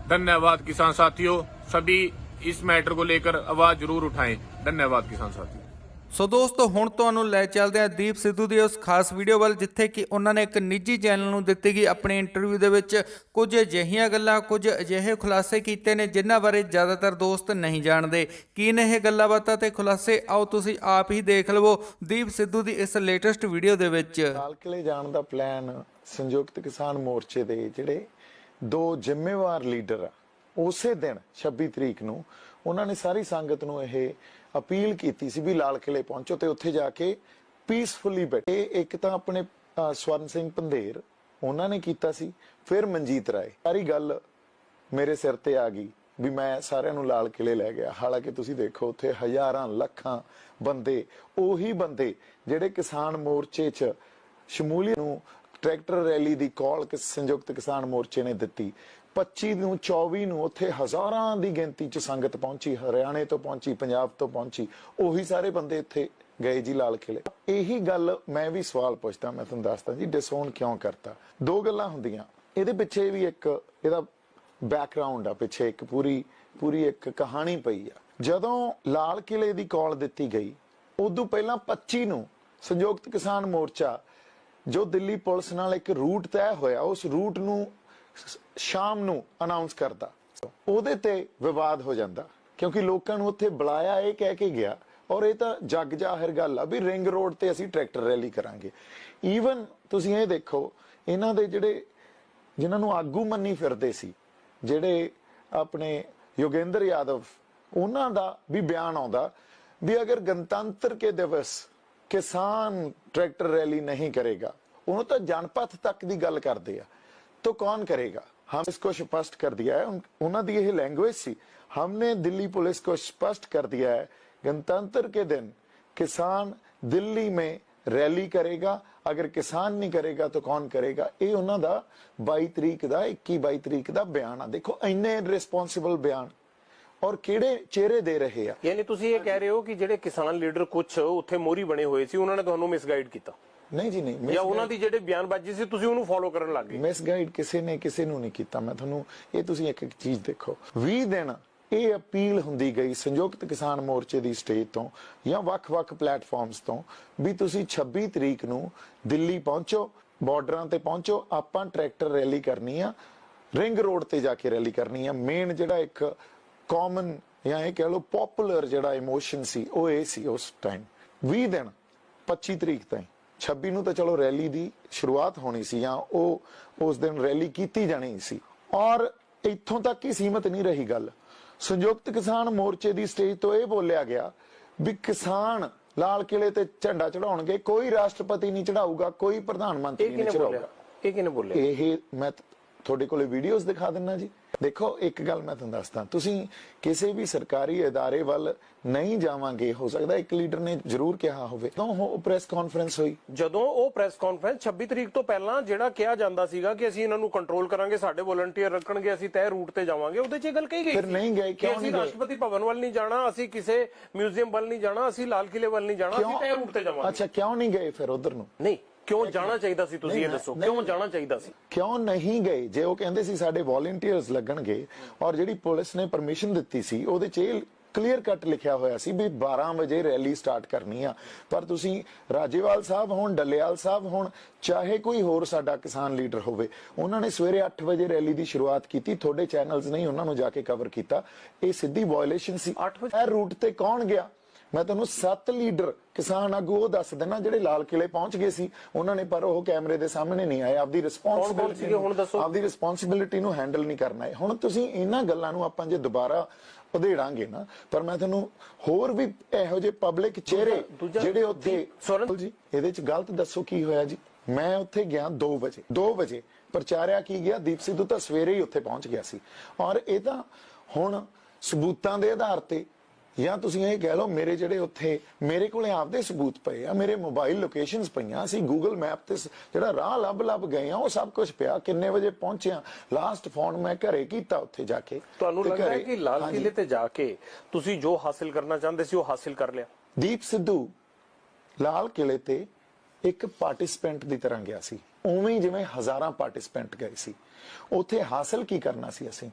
धन्यवाद किसान साथियों, सभी इस मैटर को लेकर आवाज जरूर उठाएं। धन्यवाद किसान साथियों। ਸੋ ਦੋਸਤੋ, ਹੁਣ ਤੁਹਾਨੂੰ ਲੈ ਚੱਲਦੇ ਹਾਂ ਦੀਪ ਸਿੱਧੂ ਦੀ ਉਸ ਖਾਸ ਵੀਡੀਓ ਵੱਲ, ਜਿੱਥੇ ਕਿ ਉਹਨਾਂ ਨੇ ਇੱਕ ਨਿੱਜੀ ਚੈਨਲ ਨੂੰ ਦਿੱਤੀ ਗਈ ਆਪਣੀ ਇੰਟਰਵਿਊ ਦੇ ਵਿੱਚ ਕੁਝ ਅਜਿਹੀਆਂ ਗੱਲਾਂ, ਕੁਝ ਅਜਿਹੇ ਖੁਲਾਸੇ ਕੀਤੇ ਨੇ ਜਿਨ੍ਹਾਂ ਬਾਰੇ ਜ਼ਿਆਦਾਤਰ ਦੋਸਤ ਨਹੀਂ ਜਾਣਦੇ। ਕੀ ਨੇ ਇਹ ਗੱਲਾਂ ਬਾਤਾਂ ਤੇ ਖੁਲਾਸੇ, ਆਓ ਤੁਸੀਂ ਆਪ ਹੀ ਦੇਖ ਲਵੋ ਦੀਪ ਸਿੱਧੂ ਦੀ ਇਸ ਲੇਟੈਸਟ ਵੀਡੀਓ ਦੇ ਵਿੱਚ। ਲਾਲ ਕਿਲੇ ਜਾਣ ਦਾ ਪਲਾਨ ਸੰਯੁਕਤ ਕਿਸਾਨ ਮੋਰਚੇ ਦੇ ਜਿਹੜੇ 2 ਜ਼ਿੰਮੇਵਾਰ ਲੀਡਰ ਆ, ਉਸੇ ਦਿਨ 26 ਤਰੀਕ ਨੂੰ ਉਹਨਾਂ ਨੇ ਸਾਰੀ ਸੰਗਤ ਨੂੰ ਇਹ ਅਪੀਲ ਕੀਤੀ ਸੀ ਵੀ ਲਾਲ ਕਿਲੇ ਪਹੁੰਚੋ ਤੇ ਉੱਥੇ ਜਾ ਕੇ ਪੀਸਫੁਲੀ ਬੈਠੇ। ਇੱਕ ਤਾਂ ਆਪਣੇ ਸਵਰਨ ਸਿੰਘ ਪੰਧੇਰ ਉਹਨਾਂ ਨੇ ਕੀਤਾ ਸੀ, ਫਿਰ ਮਨਜੀਤ ਰਾਏ। ਸਾਰੀ ਗੱਲ ਮੇਰੇ ਸਿਰ ਤੇ ਆ ਗਈ ਵੀ ਮੈਂ ਸਾਰਿਆਂ ਨੂੰ ਲਾਲ ਕਿਲੇ ਲੈ ਗਿਆ। ਹਾਲਾਂਕਿ ਤੁਸੀਂ ਦੇਖੋ ਉੱਥੇ ਹਜ਼ਾਰਾਂ ਲੱਖਾਂ ਬੰਦੇ, ਉਹੀ ਬੰਦੇ ਜਿਹੜੇ ਕਿਸਾਨ ਮੋਰਚੇ 'ਚ ਸ਼ਮੂਲੀਅਤ ਨੂੰ ਟਰੈਕਟਰ ਰੈਲੀ ਦੀ ਕਾਲ ਸੰਯੁਕਤ ਕਿਸਾਨ ਮੋਰਚੇ ਨੇ ਦਿੱਤੀ। 25 ਨੂੰ 24 ਨੂੰ ਉੱਥੇ ਹਜ਼ਾਰਾਂ ਦੀ ਗਿਣਤੀ 'ਚ ਸੰਗਤ ਪਹੁੰਚੀ, ਹਰਿਆਣੇ ਤੋਂ ਪਹੁੰਚੀ, ਪੰਜਾਬ ਤੋਂ ਪਹੁੰਚੀ, ਉਹੀ ਸਾਰੇ ਬੰਦੇ ਇੱਥੇ ਗਏ ਜੀ ਲਾਲ ਕਿਲੇ। ਇਹੀ ਗੱਲ ਮੈਂ ਵੀ ਸਵਾਲ ਪੁੱਛਦਾ, ਮੈਂ ਤੁਹਾਨੂੰ ਦੱਸਦਾ ਜੀ ਡਿਸਓਨ ਕਿਉਂ ਕਰਤਾ। 2 ਗੱਲਾਂ ਹੁੰਦੀਆਂ ਇਹਦੇ ਪਿੱਛੇ, ਵੀ ਇੱਕ ਇਹਦਾ ਬੈਕਗ੍ਰਾਉਂਡ ਆ, ਪਿੱਛੇ ਇੱਕ ਪੂਰੀ ਇੱਕ ਕਹਾਣੀ ਪਈ ਆ। ਜਦੋਂ ਲਾਲ ਕਿਲੇ ਦੀ ਕਾਲ ਦਿੱਤੀ ਗਈ, ਉਦੋਂ ਪਹਿਲਾਂ 25 ਨੂੰ ਸੰਯੁਕਤ ਕਿਸਾਨ ਮੋਰਚਾ ਜੋ ਦਿੱਲੀ ਪੁਲਿਸ ਨਾਲ ਇੱਕ ਰੂਟ ਤੈਅ ਹੋਇਆ, ਉਸ ਰੂਟ ਨੂੰ ਸ਼ਾਮ ਨੂੰ ਅਨਾਉਂਸ ਕਰਦਾ, ਉਹਦੇ ਤੇ ਵਿਵਾਦ ਹੋ ਜਾਂਦਾ ਕਿਉਂਕਿ ਲੋਕਾਂ ਨੂੰ ਉੱਥੇ ਬੁਲਾਇਆ ਇਹ ਕਹਿ ਕੇ ਗਿਆ, ਔਰ ਇਹ ਤਾਂ ਜੱਗ ਜ਼ਾਹਿਰ ਗੱਲ ਆ ਵੀ ਰਿੰਗ ਰੋਡ ਤੇ ਅਸੀਂ ਟਰੈਕਟਰ ਰੈਲੀ ਕਰਾਂਗੇ। ਈਵਨ ਤੁਸੀਂ ਇਹ ਦੇਖੋ, ਇਹਨਾਂ ਦੇ ਜਿਨ੍ਹਾਂ ਨੂੰ ਆਗੂ ਮੰਨੀ ਫਿਰਦੇ ਸੀ, ਜਿਹੜੇ ਆਪਣੇ ਯੋਗੇਂਦਰ ਯਾਦਵ, ਉਹਨਾਂ ਦਾ ਵੀ ਬਿਆਨ ਆਉਂਦਾ ਵੀ ਅਗਰ ਗਣਤੰਤਰ ਕੇ ਦਿਵਸ ਕਿਸਾਨ ਟਰੈਕਟਰ रैली नहीं करेगा, उन्होंने तो जनपथ तक की गल करते हैं, तो कौन करेगा। हम इसको स्पष्ट कर दिया है, उन्होंने ये लैंग्वेज सी, हमने दिल्ली पुलिस को स्पष्ट कर दिया है गणतंत्र के दिन किसान दिल्ली में रैली करेगा, अगर किसान नहीं करेगा तो कौन करेगा। ये उन्होंने 22 तरीक का 21-22 तरीक का बयान आ। देखो इन्ने रिस्पोंसिबल बयान और किहड़े चेहरे दे रहे हैं। यानी तुसी ये कह रहे हो कि जेडे किसान लीडर कुछ उत्थे मोरी बने हुए सी, उन्होंने तुहानू मिसगाइड किया। ਨਹੀਂ ਜੀ ਨਹੀਂ, ਜਾਂ ਉਹਨਾਂ ਦੀ ਜਿਹੜੇ ਬਿਆਨਬਾਜ਼ੀ ਸੀ ਤੁਸੀਂ ਉਹਨੂੰ ਫੋਲੋ ਕਰਨ ਲੱਗ ਗਏ? ਮਿਸਗਾਈਡ ਕਿਸੇ ਨੇ ਕਿਸੇ ਨੂੰ ਨਹੀਂ ਕੀਤਾ। ਮੈਂ ਤੁਹਾਨੂੰ ਇਹ ਤੁਸੀਂ ਇੱਕ ਚੀਜ਼ ਦੇਖੋ, 20 ਦਿਨ ਇਹ ਅਪੀਲ ਹੁੰਦੀ ਗਈ ਸੰਯੁਕਤ ਕਿਸਾਨ ਮੋਰਚੇ ਦੀ ਸਟੇਜ ਤੋਂ ਜਾਂ ਵੱਖ-ਵੱਖ ਪਲੇਟਫਾਰਮਸ ਤੋਂ ਵੀ ਤੁਸੀਂ 26 ਤਰੀਕ ਨੂੰ ਦਿੱਲੀ ਪਹੁੰਚੋ, ਬਾਰਡਰਾਂ ਤੇ ਪਹੁੰਚੋ, ਆਪਾਂ ਟਰੈਕਟਰ ਰੈਲੀ ਕਰਨੀ ਆ, ਰਿੰਗ ਰੋਡ ਤੇ ਜਾ ਕੇ ਰੈਲੀ ਕਰਨੀ ਆ। ਮੇਨ ਜਿਹੜਾ ਇੱਕ ਕਾਮਨ ਜਾਂ ਇਹ ਕਹਿ ਲਓ ਪਪੂਲਰ ਜਿਹੜਾ ਇਮੋਸ਼ਨ ਸੀ ਉਹ ਇਹ ਸੀ ਉਸ ਟਾਈਮ। 20 ਦਿਨ 25 ਤਰੀਕ ਤਾਈਂ, 26 ਨੂੰ ਤਾਂ ਚਲੋ ਰੈਲੀ ਦੀ ਸ਼ੁਰੂਆਤ ਹੋਣੀ ਸੀ ਜਾਂ ਉਹ ਉਸ ਦਿਨ ਰੈਲੀ ਕੀਤੀ ਜਾਣੀ ਸੀ। ਔਰ ਇੱਥੋਂ ਤੱਕ ਹੀ ਸੀਮਤ ਨਹੀਂ ਰਹੀ ਗੱਲ। ਸੰਯੁਕਤ ਕਿਸਾਨ ਮੋਰਚੇ ਦੀ ਸਟੇਜ ਤੋਂ ਇਹ ਬੋਲਿਆ ਗਿਆ ਵੀ ਕਿਸਾਨ ਲਾਲ ਕਿਲੇ ਤੇ ਝੰਡਾ ਚੜਾਉਣਗੇ, ਕੋਈ ਰਾਸ਼ਟਰਪਤੀ ਨਹੀਂ ਚੜਾਊਗਾ, ਕੋਈ ਪ੍ਰਧਾਨ ਮੰਤਰੀ ਨਹੀਂ ਚੜਾਊਗਾ। ਇਹ ਕਿਹਨੇ ਬੋਲਿਆ? ਇਹ ਮੈਂ ਤੁਹਾਡੇ ਕੋਲੇ ਵੀਡੀਓਜ਼ ਦਿਖਾ ਦਿੰਨਾ ਜੀ। ਦੇਖੋ ਇੱਕ ਗੱਲ ਮੈਂ ਤੁਹਾਨੂੰ ਦੱਸਦਾ, ਤੁਸੀਂ ਕਿਸੇ ਵੀ ਸਰਕਾਰੀ ادارے ਵੱਲ ਨਹੀਂ ਜਾਵਾਂਗੇ, ਹੋ ਸਕਦਾ ਇੱਕ ਲੀਡਰ ਨੇ ਜ਼ਰੂਰ ਕਿਹਾ ਹੋਵੇ। ਤਾਂ ਉਹ ਪ੍ਰੈਸ ਕਾਨਫਰੰਸ ਹੋਈ, ਜਦੋਂ ਉਹ ਪ੍ਰੈਸ ਕਾਨਫਰੰਸ 26 ਤਰੀਕ ਤੋਂ ਪਹਿਲਾਂ ਜਿਹੜਾ ਕਿਹਾ ਜਾਂਦਾ ਸੀਗਾ ਕਿ ਅਸੀਂ ਇਹਨਾਂ ਨੂੰ ਕੰਟਰੋਲ ਕਰਾਂਗੇ, ਸਾਡੇ ਵੋਲੰਟੀਅਰ ਰੱਖਣਗੇ, ਅਸੀਂ ਤੈਅ ਰੂਟ ਤੇ ਜਾਵਾਂਗੇ, ਉਹਦੇ 'ਚ ਇਹ ਗੱਲ ਕਹੀ ਗਈ ਫਿਰ ਨਹੀਂ ਗਏ। ਕਿਉਂ ਅਸੀਂ ਨਹੀਂ ਗਏ? ਰਾਸ਼ਟਰਪਤੀ ਭਵਨ ਵੱਲ ਨਹੀਂ ਜਾਣਾ, ਅਸੀਂ ਕਿਸੇ ਮਿਊਜ਼ੀਅਮ ਵੱਲ ਨਹੀਂ ਜਾਣਾ, ਅਸੀਂ ਲਾਲ ਕਿਲੇ ਵੱਲ ਨਹੀਂ ਜਾਣਾ, ਅਸੀਂ ਤੈਅ ਰੂਟ ਤੇ ਜਾਵਾਂਗੇ। ਅੱਛਾ, ਕਿਉਂ ਨਹੀਂ ਗਏ ਫਿਰ ਉਧਰ ਨੂੰ? ਨਹੀਂ, ਕਿਉਂ ਜਾਣਾ ਚਾਹੀਦਾ ਸੀ? ਤੁਸੀਂ ਇਹ ਦੱਸੋ, ਕਿਉਂ ਜਾਣਾ ਚਾਹੀਦਾ ਸੀ? ਕਿਉਂ ਨਹੀਂ ਗਏ? ਜੇ ਉਹ ਕਹਿੰਦੇ ਸੀ ਸਾਡੇ ਵੋਲੰਟੀਅਰਸ ਲੱਗਣਗੇ, ਔਰ ਜਿਹੜੀ ਪੁਲਿਸ ਨੇ ਪਰਮਿਸ਼ਨ ਦਿੱਤੀ ਸੀ ਉਹਦੇ 'ਚ ਇਹ ਕਲੀਅਰ ਕੱਟ ਲਿਖਿਆ ਹੋਇਆ ਸੀ ਵੀ 12 ਵਜੇ ਰੈਲੀ ਸਟਾਰਟ ਕਰਨੀ ਆ। ਪਰ ਤੁਸੀਂ ਰਾਜੇਵਾਲ ਸਾਹਿਬ ਹੋਣ, ਡੱਲੇਵਾਲ ਸਾਹਿਬ ਹੋਣ, ਚਾਹੇ ਕੋਈ ਹੋਰ ਸਾਡਾ ਕਿਸਾਨ ਲੀਡਰ ਹੋਵੇ, ਉਹਨਾਂ ਨੇ ਸਵੇਰੇ 8 ਵਜੇ ਰੈਲੀ ਦੀ ਸ਼ੁਰੂਆਤ ਕੀਤੀ। ਤੁਹਾਡੇ ਚੈਨਲਸ ਨਹੀਂ ਉਹਨਾਂ ਨੂੰ ਜਾ ਕੇ ਕਵਰ ਕੀਤਾ। ਇਹ ਸਿੱਧੀ ਵਾਇਓਲੇਸ਼ਨ ਸੀ। 8 ਵਜੇ ਇਹ ਰੂਟ ਤੇ ਕੌਣ ਗਿਆ? ਮੈਂ ਤੁਹਾਨੂੰ 7 ਲੀਡਰ ਕਿਸਾਨ ਆਗੂ ਉਹ ਦੱਸ ਦੇਣਾ ਜਿਹੜੇ ਲਾਲ ਕਿਲੇ ਪਹੁੰਚ ਗਏ ਸੀ ਉਹਨਾਂ ਨੇ, ਪਰ ਉਹ ਕੈਮਰੇ ਦੇ ਸਾਹਮਣੇ ਨਹੀਂ ਆਏ। ਆਪਦੀ ਰਿਸਪੌਂਸਿਬਿਲਿਟੀ ਨੂੰ ਹੈਂਡਲ ਨਹੀਂ ਕਰਨਾ ਹੈ। ਹੁਣ ਤੁਸੀਂ ਇਹਨਾਂ ਗੱਲਾਂ ਨੂੰ ਆਪਾਂ ਜੇ ਦੁਬਾਰਾ ਉਧੇੜਾਂਗੇ ਨਾ, ਪਰ ਮੈਂ ਤੁਹਾਨੂੰ ਹੋਰ ਵੀ ਇਹੋ ਜਿਹੇ ਪਬਲਿਕ ਚਿਹਰੇ ਜਿਹੜੇ ਉੱਥੇ ਜੀ ਇਹਦੇ ਚ ਗਲਤ ਦੱਸੋ ਕੀ ਹੋਇਆ ਜੀ। ਮੈਂ ਉੱਥੇ ਗਿਆ 2 ਵਜੇ ਪ੍ਰਚਾਰਿਆ ਕੀ ਗਿਆ, ਦੀਪ ਸਿੱਧੂ ਤਾਂ ਸਵੇਰੇ ਹੀ ਉੱਥੇ ਪਹੁੰਚ ਗਿਆ ਸੀ। ਔਰ ਇਹ ਤਾਂ ਹੁਣ ਸਬੂਤਾਂ ਦੇ ਆਧਾਰ ਤੇ, ਜਾਂ ਤੁਸੀਂ ਇਹ ਕਹਿ ਲਓ ਮੇਰੇ ਜਿਹੜੇ ਉੱਥੇ ਮੇਰੇ ਕੋਲੇ ਆਪਦੇ ਸਬੂਤ ਪਏ ਆ, ਮੇਰੇ ਮੋਬਾਈਲ ਲੋਕੇਸ਼ਨਸ ਪਈਆਂ, ਅਸੀਂ ਗੂਗਲ ਮੈਪ ਤੇ ਜਿਹੜਾ ਰਾਹ ਲੱਭ ਗਏ ਆ ਉਹ ਸਭ ਕੁਝ ਪਿਆ। ਕਿੰਨੇ ਵਜੇ ਪਹੁੰਚਿਆ, ਲਾਸਟ ਫੋਨ ਮੈਂ ਘਰੇ ਕੀਤਾ ਉੱਥੇ ਜਾ ਕੇ। ਤੁਹਾਨੂੰ ਲੱਗਦਾ ਹੈ ਕਿ ਲਾਲ ਕਿਲੇ ਤੇ ਜਾ ਕੇ ਤੁਸੀਂ ਜੋ ਹਾਸਿਲ ਕਰਨਾ ਚਾਹੁੰਦੇ ਸੀ ਉਹ ਹਾਸਿਲ ਕਰ ਲਿਆ? ਦੀਪ ਸਿੱਧੂ ਲਾਲ ਕਿਲੇ ਤੇ ਇੱਕ ਪਾਰਟਿਸਪੈਂਟ ਦੀ ਤਰ੍ਹਾਂ ਗਿਆ ਸੀ, ਉਵੇਂ ਜਿਵੇਂ ਹਜ਼ਾਰਾਂ ਪਾਰਟਿਸਪੈਂਟ ਗਏ ਸੀ। ਉੱਥੇ ਹਾਸਿਲ ਕੀ ਕਰਨਾ ਸੀ? ਅਸੀਂ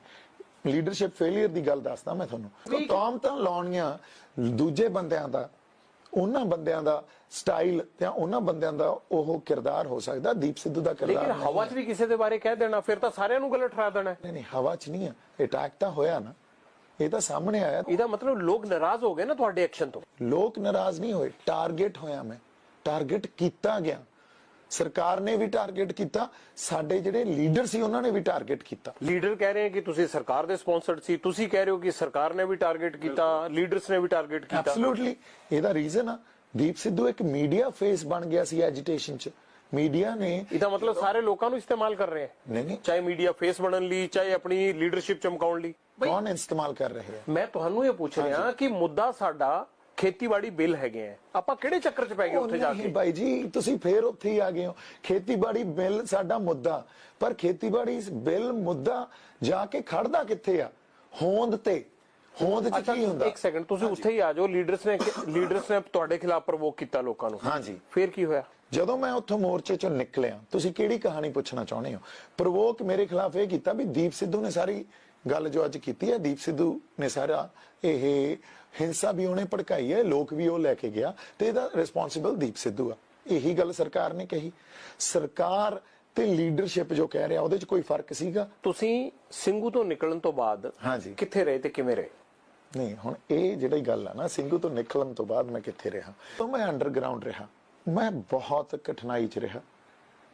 ਲੀਡਰਸ਼ਿਪ ਫੇਲਿਅਰ ਦੀ ਗੱਲ ਦੱਸਦਾ ਮੈਂ ਤੁਹਾਨੂੰ। ਕਾਮ ਤਾਂ ਲਾਉਣੀਆਂ ਦੂਜੇ ਬੰਦਿਆਂ ਦਾ, ਉਹਨਾਂ ਬੰਦਿਆਂ ਦਾ ਸਟਾਈਲ ਤੇ ਉਹਨਾਂ ਬੰਦਿਆਂ ਦਾ ਉਹ ਕਿਰਦਾਰ ਹੋ ਸਕਦਾ, ਦੀਪ ਸਿੱਧੂ ਦਾ ਕਿਰਦਾਰ ਲੇਕਿਨ ਹਵਾ 'ਚ ਵੀ ਕਿਸੇ ਦੇ ਬਾਰੇ ਕਹਿ ਦੇਣਾ ਫਿਰ ਤਾਂ ਸਾਰਿਆਂ ਨੂੰ ਗਲਤ ਠਹਿਰਾ ਦੇਣਾ। ਨਹੀਂ, ਹਵਾ 'ਚ ਨਹੀਂ ਆ, ਅਟੈਕ ਤਾਂ ਹੋਇਆ ਨਾ, ਇਹ ਤਾਂ ਸਾਹਮਣੇ ਆਇਆ। ਇਹਦਾ ਮਤਲਬ ਲੋਕ ਨਾਰਾਜ਼ ਹੋ ਗਏ ਨਾ ਤੁਹਾਡੇ ਐਕਸ਼ਨ ਤੋਂ? ਲੋਕ ਨਾਰਾਜ਼ ਨਹੀਂ ਹੋਏ, ਟਾਰਗੇਟ ਹੋਇਆ ਮੈਂ, ਟਾਰਗੇਟ ਕੀਤਾ ਗਿਆ। ਸਰਕਾਰ ਨੇ ਵੀ ਟਾਰਗੇਟ ਕੀਤਾ, ਸਾਡੇ ਜਿਹੜੇ ਲੀਡਰ ਸੀ ਉਹਨਾਂ ਨੇ ਵੀ ਟਾਰਗੇਟ ਕੀਤਾ। ਲੀਡਰ ਕਹਿ ਰਹੇ ਕਿ ਤੁਸੀਂ ਸਰਕਾਰ ਦੇ ਸਪਾਂਸਰਡ ਸੀ, ਤੁਸੀਂ ਕਹਿ ਰਹੇ ਹੋ ਕਿ ਸਰਕਾਰ ਨੇ ਵੀ ਟਾਰਗੇਟ ਕੀਤਾ, ਲੀਡਰਸ ਨੇ ਵੀ ਟਾਰਗੇਟ ਕੀਤਾ। ਐਬਸੋਲੂਟਲੀ, ਇਹਦਾ ਰੀਜ਼ਨ ਆ ਦੀਪ ਸਿੱਧੂ ਇੱਕ ਮੀਡੀਆ ਫੇਸ ਬਣ ਗਿਆ ਸੀ ਐਜੀਟੇਸ਼ਨ 'ਚ। ਮੀਡੀਆ ਨੇ ਇਹਦਾ ਮਤਲਬ ਸਾਰੇ ਲੋਕਾਂ ਨੂੰ ਇਸਤੇਮਾਲ ਕਰ ਰਹੇ ਹੈ, ਨਹੀਂ, ਚਾਹੇ ਮੀਡੀਆ ਫੇਸ ਬਣਨ ਲਈ, ਚਾਹੇ ਆਪਣੀ ਲੀਡਰਸ਼ਿਪ ਚਮਕਾਉਣ ਲਈ। ਕੌਣ ਇਸਤੇਮਾਲ ਕਰ ਰਹੇ ਆ? ਮੈਂ ਤੁਹਾਨੂੰ ਇਹ ਪੁੱਛ ਰਿਹਾ ਕਿ ਮੁੱਦਾ ਸਾਡਾ ਖੇਤੀਬਾੜੀ ਬਿੱਲ ਹੈਗੇ ਆ, ਆਪਾਂ ਕਿਹੜੇ ਚੱਕਰ 'ਚ ਪੈ ਗਏ ਉੱਥੇ ਜਾ ਕੇ? ਭਾਈ ਜੀ ਤੁਸੀਂ ਫੇਰ ਉੱਥੇ ਹੀ ਆ ਗਏ ਹੋ। ਖੇਤੀਬਾੜੀ ਬਿੱਲ ਸਾਡਾ ਮੁੱਦਾ, ਪਰ ਖੇਤੀਬਾੜੀ ਬਿੱਲ ਮੁੱਦਾ ਜਾ ਕੇ ਖੜਦਾ ਕਿੱਥੇ ਆ? ਹੋਂਦ ਤੇ। ਹੋਂਦ 'ਚ ਕੀ ਹੁੰਦਾ? ਇੱਕ ਸੈਕਿੰਡ, ਤੁਸੀਂ ਉੱਥੇ ਹੀ ਆ ਜਾਓ। ਲੀਡਰਸ ਨੇ ਤੁਹਾਡੇ ਖਿਲਾਫ ਪ੍ਰਵੋਕ ਕੀਤਾ ਲੋਕਾਂ ਨੂੰ। ਹਾਂਜੀ, ਫਿਰ ਕੀ ਹੋਇਆ? ਜਦੋਂ ਮੈਂ ਉੱਥੋਂ ਮੋਰਚੇ 'ਚੋਂ ਨਿਕਲਿਆ, ਤੁਸੀਂ ਕਿਹੜੀ ਕਹਾਣੀ ਪੁੱਛਣਾ ਚਾਹੁੰਦੇ ਹੋ? ਪ੍ਰਵੋਕ ਮੇਰੇ ਖਿਲਾਫ ਇਹ ਕੀਤਾ ਵੀ ਦੀਪ ਸਿੱਧੂ ਨੇ ਸਾਰੀ ਗੱਲ ਜੋ ਅੱਜ ਕੀਤੀ ਹੈ, ਦੀਪ ਸਿੱਧੂ ਨੇ ਸਾਰਾ ਇਹ ਹਿੰਸਾ ਵੀ ਉਹਨੇ ਭੜਕਾਈ ਹੈ, ਲੋਕ ਵੀ ਉਹ ਲੈ ਕੇ ਗਿਆ, ਤੇ ਇਹਦਾ ਰਿਸਪੌਂਸਿਬਲ ਦੀਪ ਸਿੱਧੂ ਆ। ਇਹੀ ਗੱਲ ਸਰਕਾਰ ਨੇ ਕਹੀ। ਸਰਕਾਰ ਤੇ ਲੀਡਰਸ਼ਿਪ ਜੋ ਕਹਿ ਰਿਹਾ ਉਹਦੇ 'ਚ ਕੋਈ ਫਰਕ ਸੀਗਾ? ਤੁਸੀਂ ਸਿੰਘੂ ਤੋਂ ਨਿਕਲਣ ਤੋਂ ਬਾਅਦ ਹਾਂਜੀ ਕਿੱਥੇ ਰਹੇ ਤੇ ਕਿਵੇਂ ਰਹੇ? ਨਹੀਂ, ਹੁਣ ਇਹ ਜਿਹੜੀ ਗੱਲ ਆ ਨਾ, ਸਿੰਘੂ ਤੋਂ ਨਿਕਲਣ ਤੋਂ ਬਾਅਦ ਮੈਂ ਕਿੱਥੇ ਰਿਹਾ? ਤਾਂ ਮੈਂ ਅੰਡਰਗਰਾਉਂਡ ਰਿਹਾ, ਮੈਂ ਬਹੁਤ ਕਠਿਨਾਈ 'ਚ ਰਿਹਾ,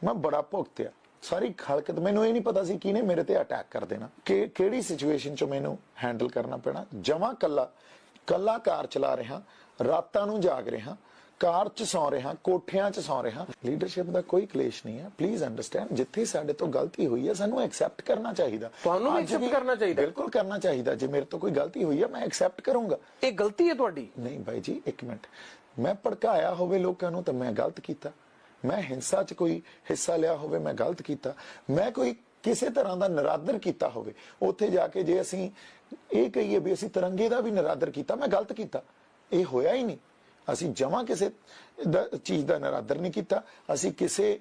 ਮੈਂ ਬੜਾ ਭੁਗਤਿਆ ਸਾਰੀ ਖਲਕਤ। ਮੈਨੂੰ ਇਹ ਨਹੀਂ ਪਤਾ ਸੀ ਕਿਹਨੇ ਮੇਰੇ ਤੇ ਅਟੈਕ ਕਰ ਦੇਣਾ, ਕਿ ਕਿਹੜੀ ਸਿਚੁਏਸ਼ਨ 'ਚ ਮੈਨੂੰ ਹੈਂਡਲ ਕਰਨਾ ਪੈਣਾ। ਜਮਾਂ ਕੱਲਾ ਕਾਰ ਚਲਾ ਰਿਹਾ, ਰਾਤਾਂ ਨੂੰ ਜਾਗ ਰਿਹਾ, ਕਾਰ 'ਚ ਸੌਂ ਰਿਹਾ, ਕੋਠਿਆਂ 'ਚ ਸੌਂ ਰਿਹਾ। ਲੀਡਰਸ਼ਿਪ ਦਾ ਕੋਈ ਕਲੇਸ਼ ਨਹੀਂ ਹੈ, ਪਲੀਜ਼ ਅੰਡਰਸਟੈਂਡ। ਜਿੱਥੇ ਸਾਡੇ ਤੋਂ ਗਲਤੀ ਹੋਈ ਹੈ ਸਾਨੂੰ ਐਕਸੈਪਟ ਕਰਨਾ ਚਾਹੀਦਾ। ਤੁਹਾਨੂੰ ਵੀ ਐਕਸੈਪਟ ਕਰਨਾ ਚਾਹੀਦਾ? ਬਿਲਕੁਲ ਕਰਨਾ ਚਾਹੀਦਾ। ਜੇ ਮੇਰੇ ਤੋਂ ਕੋਈ ਗਲਤੀ ਹੋਈ ਹੈ ਮੈਂ ਐਕਸੈਪਟ ਕਰੂੰਗਾ। ਇਹ ਗਲਤੀ ਹੈ ਤੁਹਾਡੀ? ਨਹੀਂ ਭਾਈ ਜੀ, ਇੱਕ ਮਿੰਟ, ਮੈਂ ਭੜਕਾਇਆ ਹੋਵੇ ਲੋਕਾਂ ਨੂੰ ਤਾਂ ਮੈਂ ਗਲਤ ਕੀਤਾ। ਮੈਂ ਹਿੰਸਾ 'ਚ ਕੋਈ ਹਿੱਸਾ ਲਿਆ ਹੋਵੇ ਮੈਂ ਗਲਤ ਕੀਤਾ। ਮੈਂ ਕੋਈ ਕਿਸੇ ਤਰ੍ਹਾਂ ਦਾ ਨਿਰਾਦਰ ਕੀਤਾ ਹੋਵੇ ਉੱਥੇ ਜਾ ਕੇ, ਜੇ ਅਸੀਂ ਇਹ ਕਹੀਏ ਵੀ ਅਸੀਂ ਤਿਰੰਗੇ ਦਾ ਵੀ ਨਿਰਾਦਰ ਕੀਤਾ, ਮੈਂ ਗਲਤ ਕੀਤਾ। ਇਹ ਹੋਇਆ ਹੀ ਨਹੀਂ। ਅਸੀਂ ਜਮਾਂ ਕਿਸੇ ਚੀਜ਼ ਦਾ ਨਿਰਾਦਰ ਨਹੀਂ ਕੀਤਾ। ਅਸੀਂ ਕਿਸੇ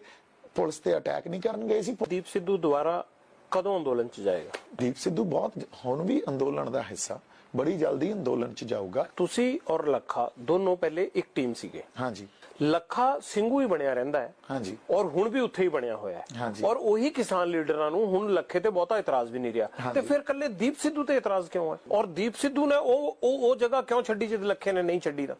ਪੁਲਿਸ ਤੇ ਅਟੈਕ ਨਹੀਂ ਕਰਨ ਗਏ ਸੀ। ਦੀਪ ਸਿੱਧੂ ਦੁਬਾਰਾ ਕਦੋਂ ਅੰਦੋਲਨ 'ਚ ਜਾਏਗਾ? ਦੀਪ ਸਿੱਧੂ ਬਹੁਤ ਹੁਣ ਵੀ ਅੰਦੋਲਨ ਦਾ ਹਿੱਸਾ, ਬੜੀ ਜਲਦੀ ਅੰਦੋਲਨ 'ਚ ਜਾਊਗਾ। ਤੁਸੀਂ ਔਰ ਲੱਖਾ ਦੋਨੋਂ ਪਹਿਲੇ ਇੱਕ ਟੀਮ ਸੀਗੇ। ਹਾਂਜੀ ਲੱਖਾ ਸਿੰਘੂ ਹੀ ਬਣਿਆ ਰਹਿੰਦਾ ਹੈ। ਹਾਂਜੀ ਔਰ ਹੁਣ ਵੀ ਉੱਥੇ ਹੀ ਬਣਿਆ ਹੋਇਆ ਹੈ। ਹਾਂਜੀ। ਔਰ ਉਹੀ ਕਿਸਾਨ ਲੀਡਰਾਂ ਨੂੰ ਹੁਣ ਲੱਖੇ ਤੇ ਬਹੁਤਾ ਇਤਰਾਜ਼ ਵੀ ਨਹੀਂ ਰਿਹਾ, ਤੇ ਫਿਰ ਕੱਲੇ ਦੀਪ ਸਿੱਧੂ ਤੇ ਇਤਰਾਜ਼ ਕਿਉਂ ਹੈ? ਔਰ ਦੀਪ ਸਿੱਧੂ ਨੇ ਉਹ ਜਗ੍ਹਾ ਕਿਉਂ ਛੱਡੀ ਜਦ ਲੱਖੇ ਨੇ ਨਹੀਂ ਛੱਡੀ? ਤਾਂ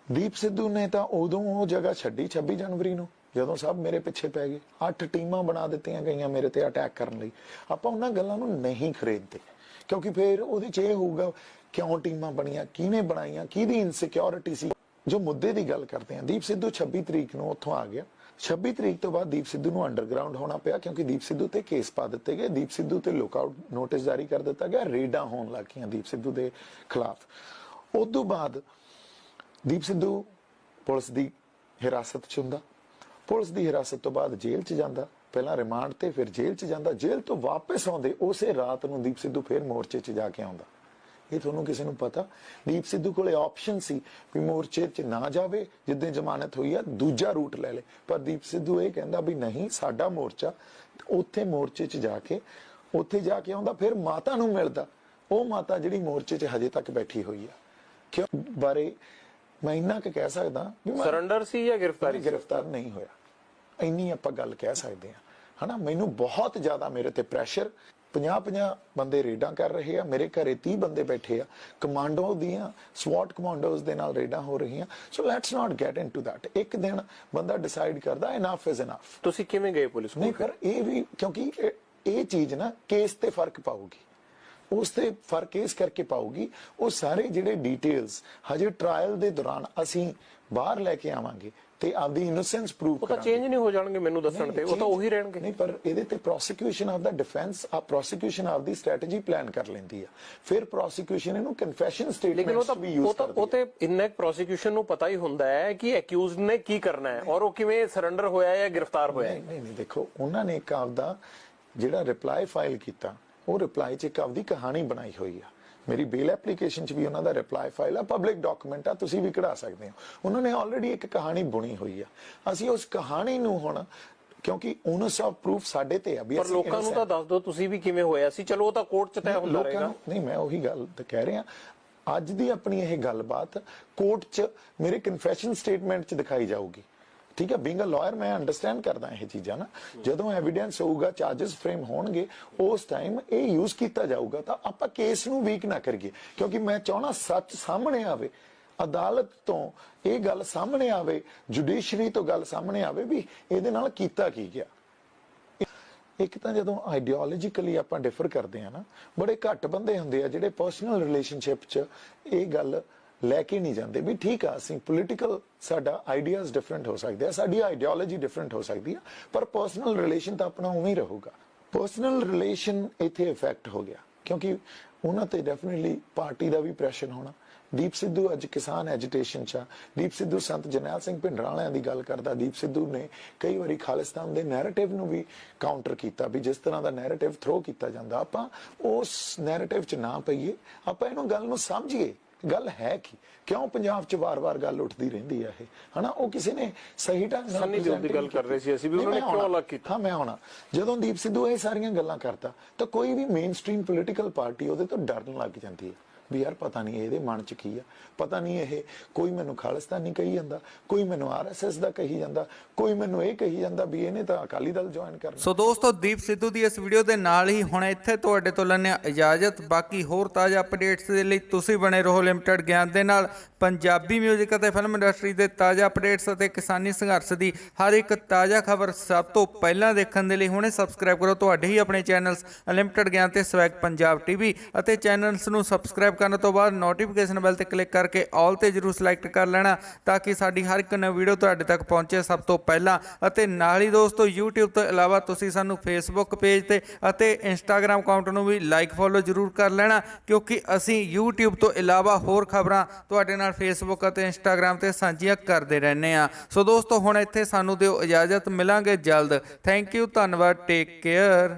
ਦੀਪ ਸਿੱਧੂ ਨੇ ਤਾਂ ਉਦੋਂ ਉਹ ਜਗ੍ਹਾ ਛੱਡੀ 26 ਜਨਵਰੀ ਨੂੰ, ਜਦੋਂ ਸਭ ਮੇਰੇ ਪਿੱਛੇ ਪੈ ਗਏ। 8 ਟੀਮਾਂ ਬਣਾ ਦਿੱਤੀਆਂ ਗਈਆਂ ਮੇਰੇ ਤੇ ਅਟੈਕ ਕਰਨ ਲਈ। ਆਪਾਂ ਉਹਨਾਂ ਗੱਲਾਂ ਨੂੰ ਨਹੀਂ ਖਰੀਦਦੇ, ਕਿਉਂਕਿ ਫਿਰ ਉਹਦੇ 'ਚ ਇਹ ਹੋਊਗਾ ਕਿਉਂ ਟੀਮਾਂ ਬਣੀਆਂ, ਕਿਹਨੇ ਬਣਾਈਆਂ, ਕਿਹਦੀ ਇਨਸਿਕਿਉਰਿਟੀ ਸੀ। ਜੋ ਮੁੱਦੇ ਦੀ ਗੱਲ ਕਰਦੇ ਆ, ਦੀਪ ਸਿੱਧੂ 26 ਤਰੀਕ ਨੂੰ ਉੱਥੋਂ ਆ ਗਿਆ। 26 ਤਰੀਕ ਤੋਂ ਬਾਅਦ ਦੀਪ ਸਿੱਧੂ ਨੂੰ ਅੰਡਰਗਰਾਉਂਡ ਹੋਣਾ ਪਿਆ, ਕਿਉਂਕਿ ਦੀਪ ਸਿੱਧੂ ਤੇ ਕੇਸ ਪਾ ਦਿੱਤੇ ਗਏ। ਦੀਪ ਸਿੱਧੂ ਤੇ ਲੁੱਕਆਊਟ ਨੋਟਿਸ ਜਾਰੀ ਕਰ ਦਿੱਤਾ ਗਿਆ। ਰੇਡਾਂ ਹੋਣ ਲੱਗ ਗਈਆਂ ਦੀਪ ਸਿੱਧੂ ਦੇ ਖਿਲਾਫ। ਉਸ ਤੋਂ ਬਾਅਦ ਦੀਪ ਸਿੱਧੂ ਪੁਲਿਸ ਦੀ ਹਿਰਾਸਤ 'ਚ ਹੁੰਦਾ। ਪੁਲਿਸ ਦੀ ਹਿਰਾਸਤ ਤੋਂ ਬਾਅਦ ਜੇਲ੍ਹ 'ਚ ਜਾਂਦਾ, ਪਹਿਲਾਂ ਰਿਮਾਂਡ ਤੇ ਫਿਰ ਜੇਲ੍ਹ 'ਚ ਜਾਂਦਾ। ਜੇਲ੍ਹ ਤੋਂ ਵਾਪਸ ਆਉਂਦੇ ਉਸੇ ਰਾਤ ਨੂੰ ਦੀਪ ਸਿੱਧੂ ਫਿਰ ਮੋਰਚੇ 'ਚ ਜਾ ਕੇ ਆਉਂਦਾ। ਇਹ ਤੁਹਾਨੂੰ ਕਿਸੇ ਨੂੰ ਪਤਾ? ਦੀਪ ਸਿੱਧੂ ਕੋਲੇ ਆਪਸ਼ਨ ਸੀ ਵੀ ਮੋਰਚੇ 'ਚ ਨਾ ਜਾਵੇ, ਜਿੱਦਾਂ ਜ਼ਮਾਨਤ ਹੋਈ ਆ ਦੂਜਾ ਰੂਟ ਲੈ ਲੇ। ਪਰ ਦੀਪ ਸਿੱਧੂ ਇਹ ਕਹਿੰਦਾ ਵੀ ਨਹੀਂ, ਸਾਡਾ ਮੋਰਚਾ। ਉੱਥੇ ਮੋਰਚੇ 'ਚ ਜਾ ਕੇ ਆਉਂਦਾ, ਫਿਰ ਮਾਤਾ ਨੂੰ ਮਿਲਦਾ। ਉਹ ਮਾਤਾ ਜਿਹੜੀ ਮੋਰਚੇ 'ਚ ਹਜੇ ਤੱਕ ਬੈਠੀ ਹੋਈ ਆ। ਕਿਉਂ ਬਾਰੇ ਮੈਂ ਇੰਨਾ ਕੁ ਕਹਿ ਸਕਦਾ ਵੀ ਸਰੈਂਡਰ ਸੀ ਜਾਂ ਗ੍ਰਿਫਤਾਰੀ? ਗ੍ਰਿਫਤਾਰ ਨਹੀਂ ਹੋਇਆ, ਇੰਨੀ ਆਪਾਂ ਗੱਲ ਕਹਿ ਸਕਦੇ ਹਾਂ, ਹਨਾ। ਮੈਨੂੰ ਬਹੁਤ ਜ਼ਿਆਦਾ ਮੇਰੇ ਤੇ ਪ੍ਰੈਸ਼ਰ, 50 ਬੰਦੇ ਰੇਡਾਂ ਕਰ ਰਹੇ ਆ, ਮੇਰੇ ਘਰੇ 30 ਬੰਦੇ ਬੈਠੇ ਆ, ਕਮਾਂਡੋ ਦੀਆਂ ਸਵਾਟ ਕਮਾਂਡੋਜ਼ ਦੇ ਨਾਲ ਰੇਡਾਂ ਹੋ ਰਹੀਆਂ। So let's not get into that. ਇੱਕ ਦਿਨ ਬੰਦਾ ਡਿਸਾਈਡ ਕਰਦਾ ਇਨਫ ਇਜ਼ ਇਨਫ। ਤੁਸੀਂ ਕਿਵੇਂ ਗਏ ਪੁਲਿਸ ਕੋਲ? ਨਹੀਂ, ਪਰ ਇਹ ਵੀ ਕਿਉਂਕਿ ਇਹ ਚੀਜ਼ ਨਾ ਕੇਸ ਤੇ ਫਰਕ ਪਾਊਗੀ, ਉਸ ਤੇ ਫਰਕ ਇਸ ਕਰਕੇ ਪਾਊਗੀ। ਉਹ ਸਾਰੇ ਜਿਹੜੇ ਡਿਟੇਲਸ ਹਜੇ ਟ੍ਰਾਇਲ ਦੇ ਦੌਰਾਨ ਅਸੀਂ ਬਾਹਰ ਲੈ ਕੇ ਆਵਾਂਗੇ ਤੇ ਆਪਦੀ ਇਨੋਸੈਂਸ ਪ੍ਰੂਵ ਉਹ ਤਾਂ ਚੇਂਜ ਨਹੀਂ ਹੋ ਜਾਣਗੇ ਮੈਨੂੰ ਦੱਸਣ ਤੇ, ਉਹ ਤਾਂ ਉਹੀ ਰਹਿਣਗੇ। ਨਹੀਂ, ਪਰ ਇਹਦੇ ਤੇ prosecution of the defence prosecution of the strategy plan ਕਰ ਲੈਂਦੀ ਆ। ਫਿਰ ਪ੍ਰੋਸੀਕਿਊਸ਼ਨ ਇਹਨੂੰ ਕਨਫੈਸ਼ਨ ਸਟੇਟਮੈਂਟਸ ਵੀ ਯੂਜ਼ ਕਰਦੀ ਹੈ। ਉਹ ਤੇ ਇੰਨਾ ਪ੍ਰੋਸੀਕਿਊਸ਼ਨ ਨੂੰ ਪਤਾ ਹੀ ਹੁੰਦਾ ਹੈ ਕਿ ਅਕਿਊਜ਼ਡ ਨੇ ਕੀ ਕਰਨਾ ਹੈ ਔਰ ਉਹ ਕਿਵੇਂ ਸਰੈਂਡਰ ਹੋਇਆ ਜਾਂ ਗ੍ਰਿਫਤਾਰ ਹੋਇਆ ਹੈ। ਨਹੀਂ, ਦੇਖੋ, ਉਹਨਾਂ ਨੇ ਇੱਕ ਆਪਦਾ ਜਿਹੜਾ ਰਿਪਲਾਈ ਫਾਈਲ ਕੀਤਾ, ਉਹ ਰਿਪਲਾਈ 'ਚ ਇੱਕ ਆਪਦੀ ਕਹਾਣੀ ਬਣਾਈ ਹੋਈ ਆ। ਮੇਰੀ ਬੇਲ ਐਪਲੀਕੇਸ਼ਨ 'ਚ ਵੀ ਉਹਨਾਂ ਦਾ ਰਿਪਲਾਈ ਫਾਈਲ ਆ, ਪਬਲਿਕ ਡਾਕੂਮੈਂਟ ਆ, ਤੁਸੀਂ ਵੀ ਕਢਾ ਸਕਦੇ ਹੋ। ਉਹਨਾਂ ਨੇ ਆਲਰੇਡੀ ਇੱਕ ਕਹਾਣੀ ਬੁਣੀ ਹੋਈ ਆ। ਅਸੀਂ ਉਸ ਕਹਾਣੀ ਨੂੰ ਹੁਣ, ਕਿਉਂਕਿ ਓਨਰਸ ਆਫ ਪ੍ਰੂਫ ਸਾਡੇ ਤੇ ਆ ਵੀ ਪਰ ਲੋਕਾਂ ਨੂੰ ਤਾਂ ਦੱਸ ਦਿਓ ਤੁਸੀਂ ਵੀ ਕਿਵੇਂ ਹੋਇਆ ਸੀ। ਚਲੋ ਉਹ ਤਾਂ ਕੋਰਟ 'ਚ ਤੈਅ ਹੁੰਦਾ ਰਹੇਗਾ। ਨਹੀਂ, ਮੈਂ ਉਹੀ ਗੱਲ ਤਾਂ ਕਹਿ ਰਿਹਾ। ਅੱਜ ਦੀ ਆਪਣੀ ਇਹ ਗੱਲਬਾਤ ਕੋਰਟ 'ਚ ਮੇਰੇ ਕਨਫੈਸ਼ਨ ਸਟੇਟਮੈਂਟ 'ਚ ਦਿਖਾਈ ਜਾਊਗੀ। ਠੀਕ ਹੈ, ਬੀਇੰਗ ਅ ਲਾਇਰ ਮੈਂ ਅੰਡਰਸਟੈਂਡ ਕਰਦਾ ਇਹ ਚੀਜ਼ਾਂ ਨਾ। ਜਦੋਂ ਐਵੀਡੈਂਸ ਹੋਊਗਾ, ਚਾਰजेस ਫਰੇਮ ਹੋਣਗੇ, ਉਸ ਟਾਈਮ ਇਹ ਯੂਜ਼ ਕੀਤਾ ਜਾਊਗਾ। ਤਾਂ ਆਪਾਂ ਕੇਸ ਨੂੰ ਵੀਕ ਨਾ ਕਰੀਏ, ਕਿਉਂਕਿ ਮੈਂ ਚਾਹਣਾ ਸੱਚ ਸਾਹਮਣੇ ਆਵੇ, ਅਦਾਲਤ ਤੋਂ ਇਹ ਗੱਲ ਸਾਹਮਣੇ ਆਵੇ, ਜੁਡੀਸ਼ਰੀ ਤੋਂ ਗੱਲ ਸਾਹਮਣੇ ਆਵੇ ਵੀ ਇਹਦੇ ਨਾਲ ਕੀਤਾ ਕੀ ਗਿਆ। ਇੱਕ ਤਾਂ ਜਦੋਂ ਆਈਡੀਓਲੋਜੀਕਲੀ ਆਪਾਂ ਡਿਫਰ ਕਰਦੇ ਆ ਨਾ, ਬੜੇ ਘੱਟ ਬੰਦੇ ਹੁੰਦੇ ਆ ਜਿਹੜੇ ਪਰਸਨਲ ਰਿਲੇਸ਼ਨਸ਼ਿਪ 'ਚ ਇਹ ਗੱਲ ਲੈ ਕੇ ਨਹੀਂ ਜਾਂਦੇ ਵੀ ਠੀਕ ਆ, ਅਸੀਂ ਪੋਲੀਟੀਕਲ ਸਾਡਾ ਆਈਡੀਆਜ਼ ਡਿਫਰੈਂਟ ਹੋ ਸਕਦੇ ਆ, ਸਾਡੀ ਆਈਡੀਓਲੋਜੀ ਡਿਫਰੈਂਟ ਹੋ ਸਕਦੀ ਆ, ਪਰ ਪਰਸਨਲ ਰਿਲੇਸ਼ਨ ਤਾਂ ਆਪਣਾ ਉਵੇਂ ਹੀ ਰਹੂਗਾ। ਪਰਸਨਲ ਰਿਲੇਸ਼ਨ ਇੱਥੇ ਇਫੈਕਟ ਹੋ ਗਿਆ, ਕਿਉਂਕਿ ਉਹਨਾਂ ਤੇ ਡੈਫੀਨਿਟਲੀ ਪਾਰਟੀ ਦਾ ਵੀ ਪ੍ਰੈਸ਼ਰ ਹੋਣਾ। ਦੀਪ ਸਿੱਧੂ ਅੱਜ ਕਿਸਾਨ ਐਜੀਟੇਸ਼ਨ 'ਚ ਆ। ਦੀਪ ਸਿੱਧੂ ਸੰਤ ਜਰਨੈਲ ਸਿੰਘ ਭਿੰਡਰਾਂਵਾਲਿਆਂ ਦੀ ਗੱਲ ਕਰਦਾ। ਦੀਪ ਸਿੱਧੂ ਨੇ ਕਈ ਵਾਰੀ ਖਾਲਿਸਤਾਨ ਦੇ ਨੈਰੇਟਿਵ ਨੂੰ ਵੀ ਕਾਊਂਟਰ ਕੀਤਾ ਵੀ ਜਿਸ ਤਰ੍ਹਾਂ ਦਾ ਨੈਰੇਟਿਵ ਥਰੋ ਕੀਤਾ ਜਾਂਦਾ, ਆਪਾਂ ਉਸ ਨੈਰੇਟਿਵ 'ਚ ਨਾ ਪਈਏ, ਆਪਾਂ ਇਹਨੂੰ ਗੱਲ ਨੂੰ ਸਮਝੀਏ। ਗੱਲ ਹੈ ਕਿ ਕਿਉਂ ਪੰਜਾਬ 'ਚ ਵਾਰ-ਵਾਰ ਗੱਲ ਉੱਠਦੀ ਰਹਿੰਦੀ ਹੈ ਇਹ, ਹਨਾ। ਉਹ ਕਿਸੇ ਨੇ ਸਹੀ ਢੰਗ ਨਾਲ ਸੰਨੀ ਦਿਓਲ ਦੀ ਗੱਲ ਕਰ ਰਹੇ ਸੀ ਅਸੀਂ ਵੀ, ਉਹਨਾਂ ਨੇ ਕਿਉਂ ਅਲੱਗ ਕੀਤਾ? ਹਾਂ, ਮੈਂ ਆਉਣਾ। ਜਦੋਂ ਦੀਪ ਸਿੱਧੂ ਇਹ ਸਾਰੀਆਂ ਗੱਲਾਂ ਕਰਦਾ ਤਾਂ ਕੋਈ ਵੀ ਮੇਨ ਸਟ੍ਰੀਮ ਪੋਲੀਟੀਕਲ ਪਾਰਟੀ ਉਹਦੇ ਤੋਂ ਡਰਨ ਲੱਗ ਜਾਂਦੀ ਹੈ ਵੀ ਯਾਰ ਪਤਾ ਨਹੀਂ ਇਹਦੇ ਮਨ 'ਚ ਕੀ ਆ, ਪਤਾ ਨਹੀਂ ਇਹ ਕੋਈ ਮੈਨੂੰ ਖਾਲਿਸਤਾਨੀ ਕਹੀ ਜਾਂਦਾ, ਕੋਈ ਮੈਨੂੰ ਆਰਐਸਐਸ ਦਾ ਕਹੀ ਜਾਂਦਾ, ਕੋਈ ਮੈਨੂੰ ਇਹ ਕਹੀ ਜਾਂਦਾ ਵੀ ਇਹਨੇ ਤਾਂ ਅਕਾਲੀ ਦਲ ਜੁਆਇਨ ਕਰਨਾ। ਸੋ ਦੋਸਤੋ, ਦੀਪ ਸਿੱਧੂ ਦੀ ਇਸ ਵੀਡੀਓ ਦੇ ਨਾਲ ਹੀ ਹੁਣ ਇੱਥੇ ਤੁਹਾਡੇ ਤੋਂ ਲੈਂਦੇ ਹਾਂ ਇਜਾਜ਼ਤ। ਬਾਕੀ ਹੋਰ ਤਾਜ਼ਾ ਅਪਡੇਟਸ ਦੇ ਲਈ ਤੁਸੀਂ ਬਣੇ ਰਹੋ ਲਿਮਟਿਡ ਗਿਆਨ ਦੇ ਨਾਲ। ਪੰਜਾਬੀ ਮਿਊਜ਼ਿਕ ਅਤੇ ਫਿਲਮ ਇੰਡਸਟਰੀ ਦੇ ਤਾਜ਼ਾ ਅਪਡੇਟਸ ਅਤੇ ਕਿਸਾਨੀ ਸੰਘਰਸ਼ ਦੀ ਹਰ ਇੱਕ ਤਾਜ਼ਾ ਖਬਰ ਸਭ ਤੋਂ ਪਹਿਲਾਂ ਦੇਖਣ ਦੇ ਲਈ ਹੁਣੇ ਸਬਸਕ੍ਰਾਈਬ ਕਰੋ ਤੁਹਾਡੇ ਹੀ ਆਪਣੇ ਚੈਨਲਸ ਲਿਮਟਿਡ ਗਿਆਨ ਤੇ ਸਵੈਗ ਪੰਜਾਬ ਟੀਵੀ। ਅਤੇ ਚੈਨਲਸ ਨੂੰ ਸਬਸਕ੍ਰਾਈਬ ਕਰਨ ਤੋਂ ਬਾਅਦ ਨੋਟੀਫਿਕੇਸ਼ਨ ਬੈਲ ਤੇ ਕਲਿੱਕ ਕਰਕੇ ਆਲ ਤੇ ਜ਼ਰੂਰ ਸਿਲੈਕਟ ਕਰ ਲੈਣਾ, ਤਾਂ ਕਿ ਸਾਡੀ ਹਰ ਇੱਕ ਨਵੀਂ ਵੀਡੀਓ ਤੁਹਾਡੇ ਤੱਕ ਪਹੁੰਚੇ ਸਭ ਤੋਂ ਪਹਿਲਾਂ। ਅਤੇ ਨਾਲ ਹੀ ਦੋਸਤੋ, YouTube ਤੋਂ ਇਲਾਵਾ ਤੁਸੀਂ ਸਾਨੂੰ Facebook ਪੇਜ ਤੇ ਅਤੇ Instagram ਅਕਾਊਂਟ ਨੂੰ ਵੀ ਲਾਈਕ ਫੋਲੋ ਜ਼ਰੂਰ ਕਰ ਲੈਣਾ, ਕਿਉਂਕਿ ਅਸੀਂ YouTube ਤੋਂ ਇਲਾਵਾ ਹੋਰ ਖਬਰਾਂ ਤੁਹਾਡੇ ਨਾਲ Facebook ਅਤੇ Instagram ਤੇ ਸਾਂਝੀਆਂ ਕਰਦੇ ਰਹਿੰਦੇ ਹਾਂ। ਸੋ ਦੋਸਤੋ, ਹੁਣ ਇੱਥੇ ਸਾਨੂੰ ਦਿਓ ਇਜਾਜ਼ਤ, ਮਿਲਾਂਗੇ ਜਲਦ। ਥੈਂਕ ਯੂ, ਧੰਨਵਾਦ, ਟੇਕ ਕੇਅਰ।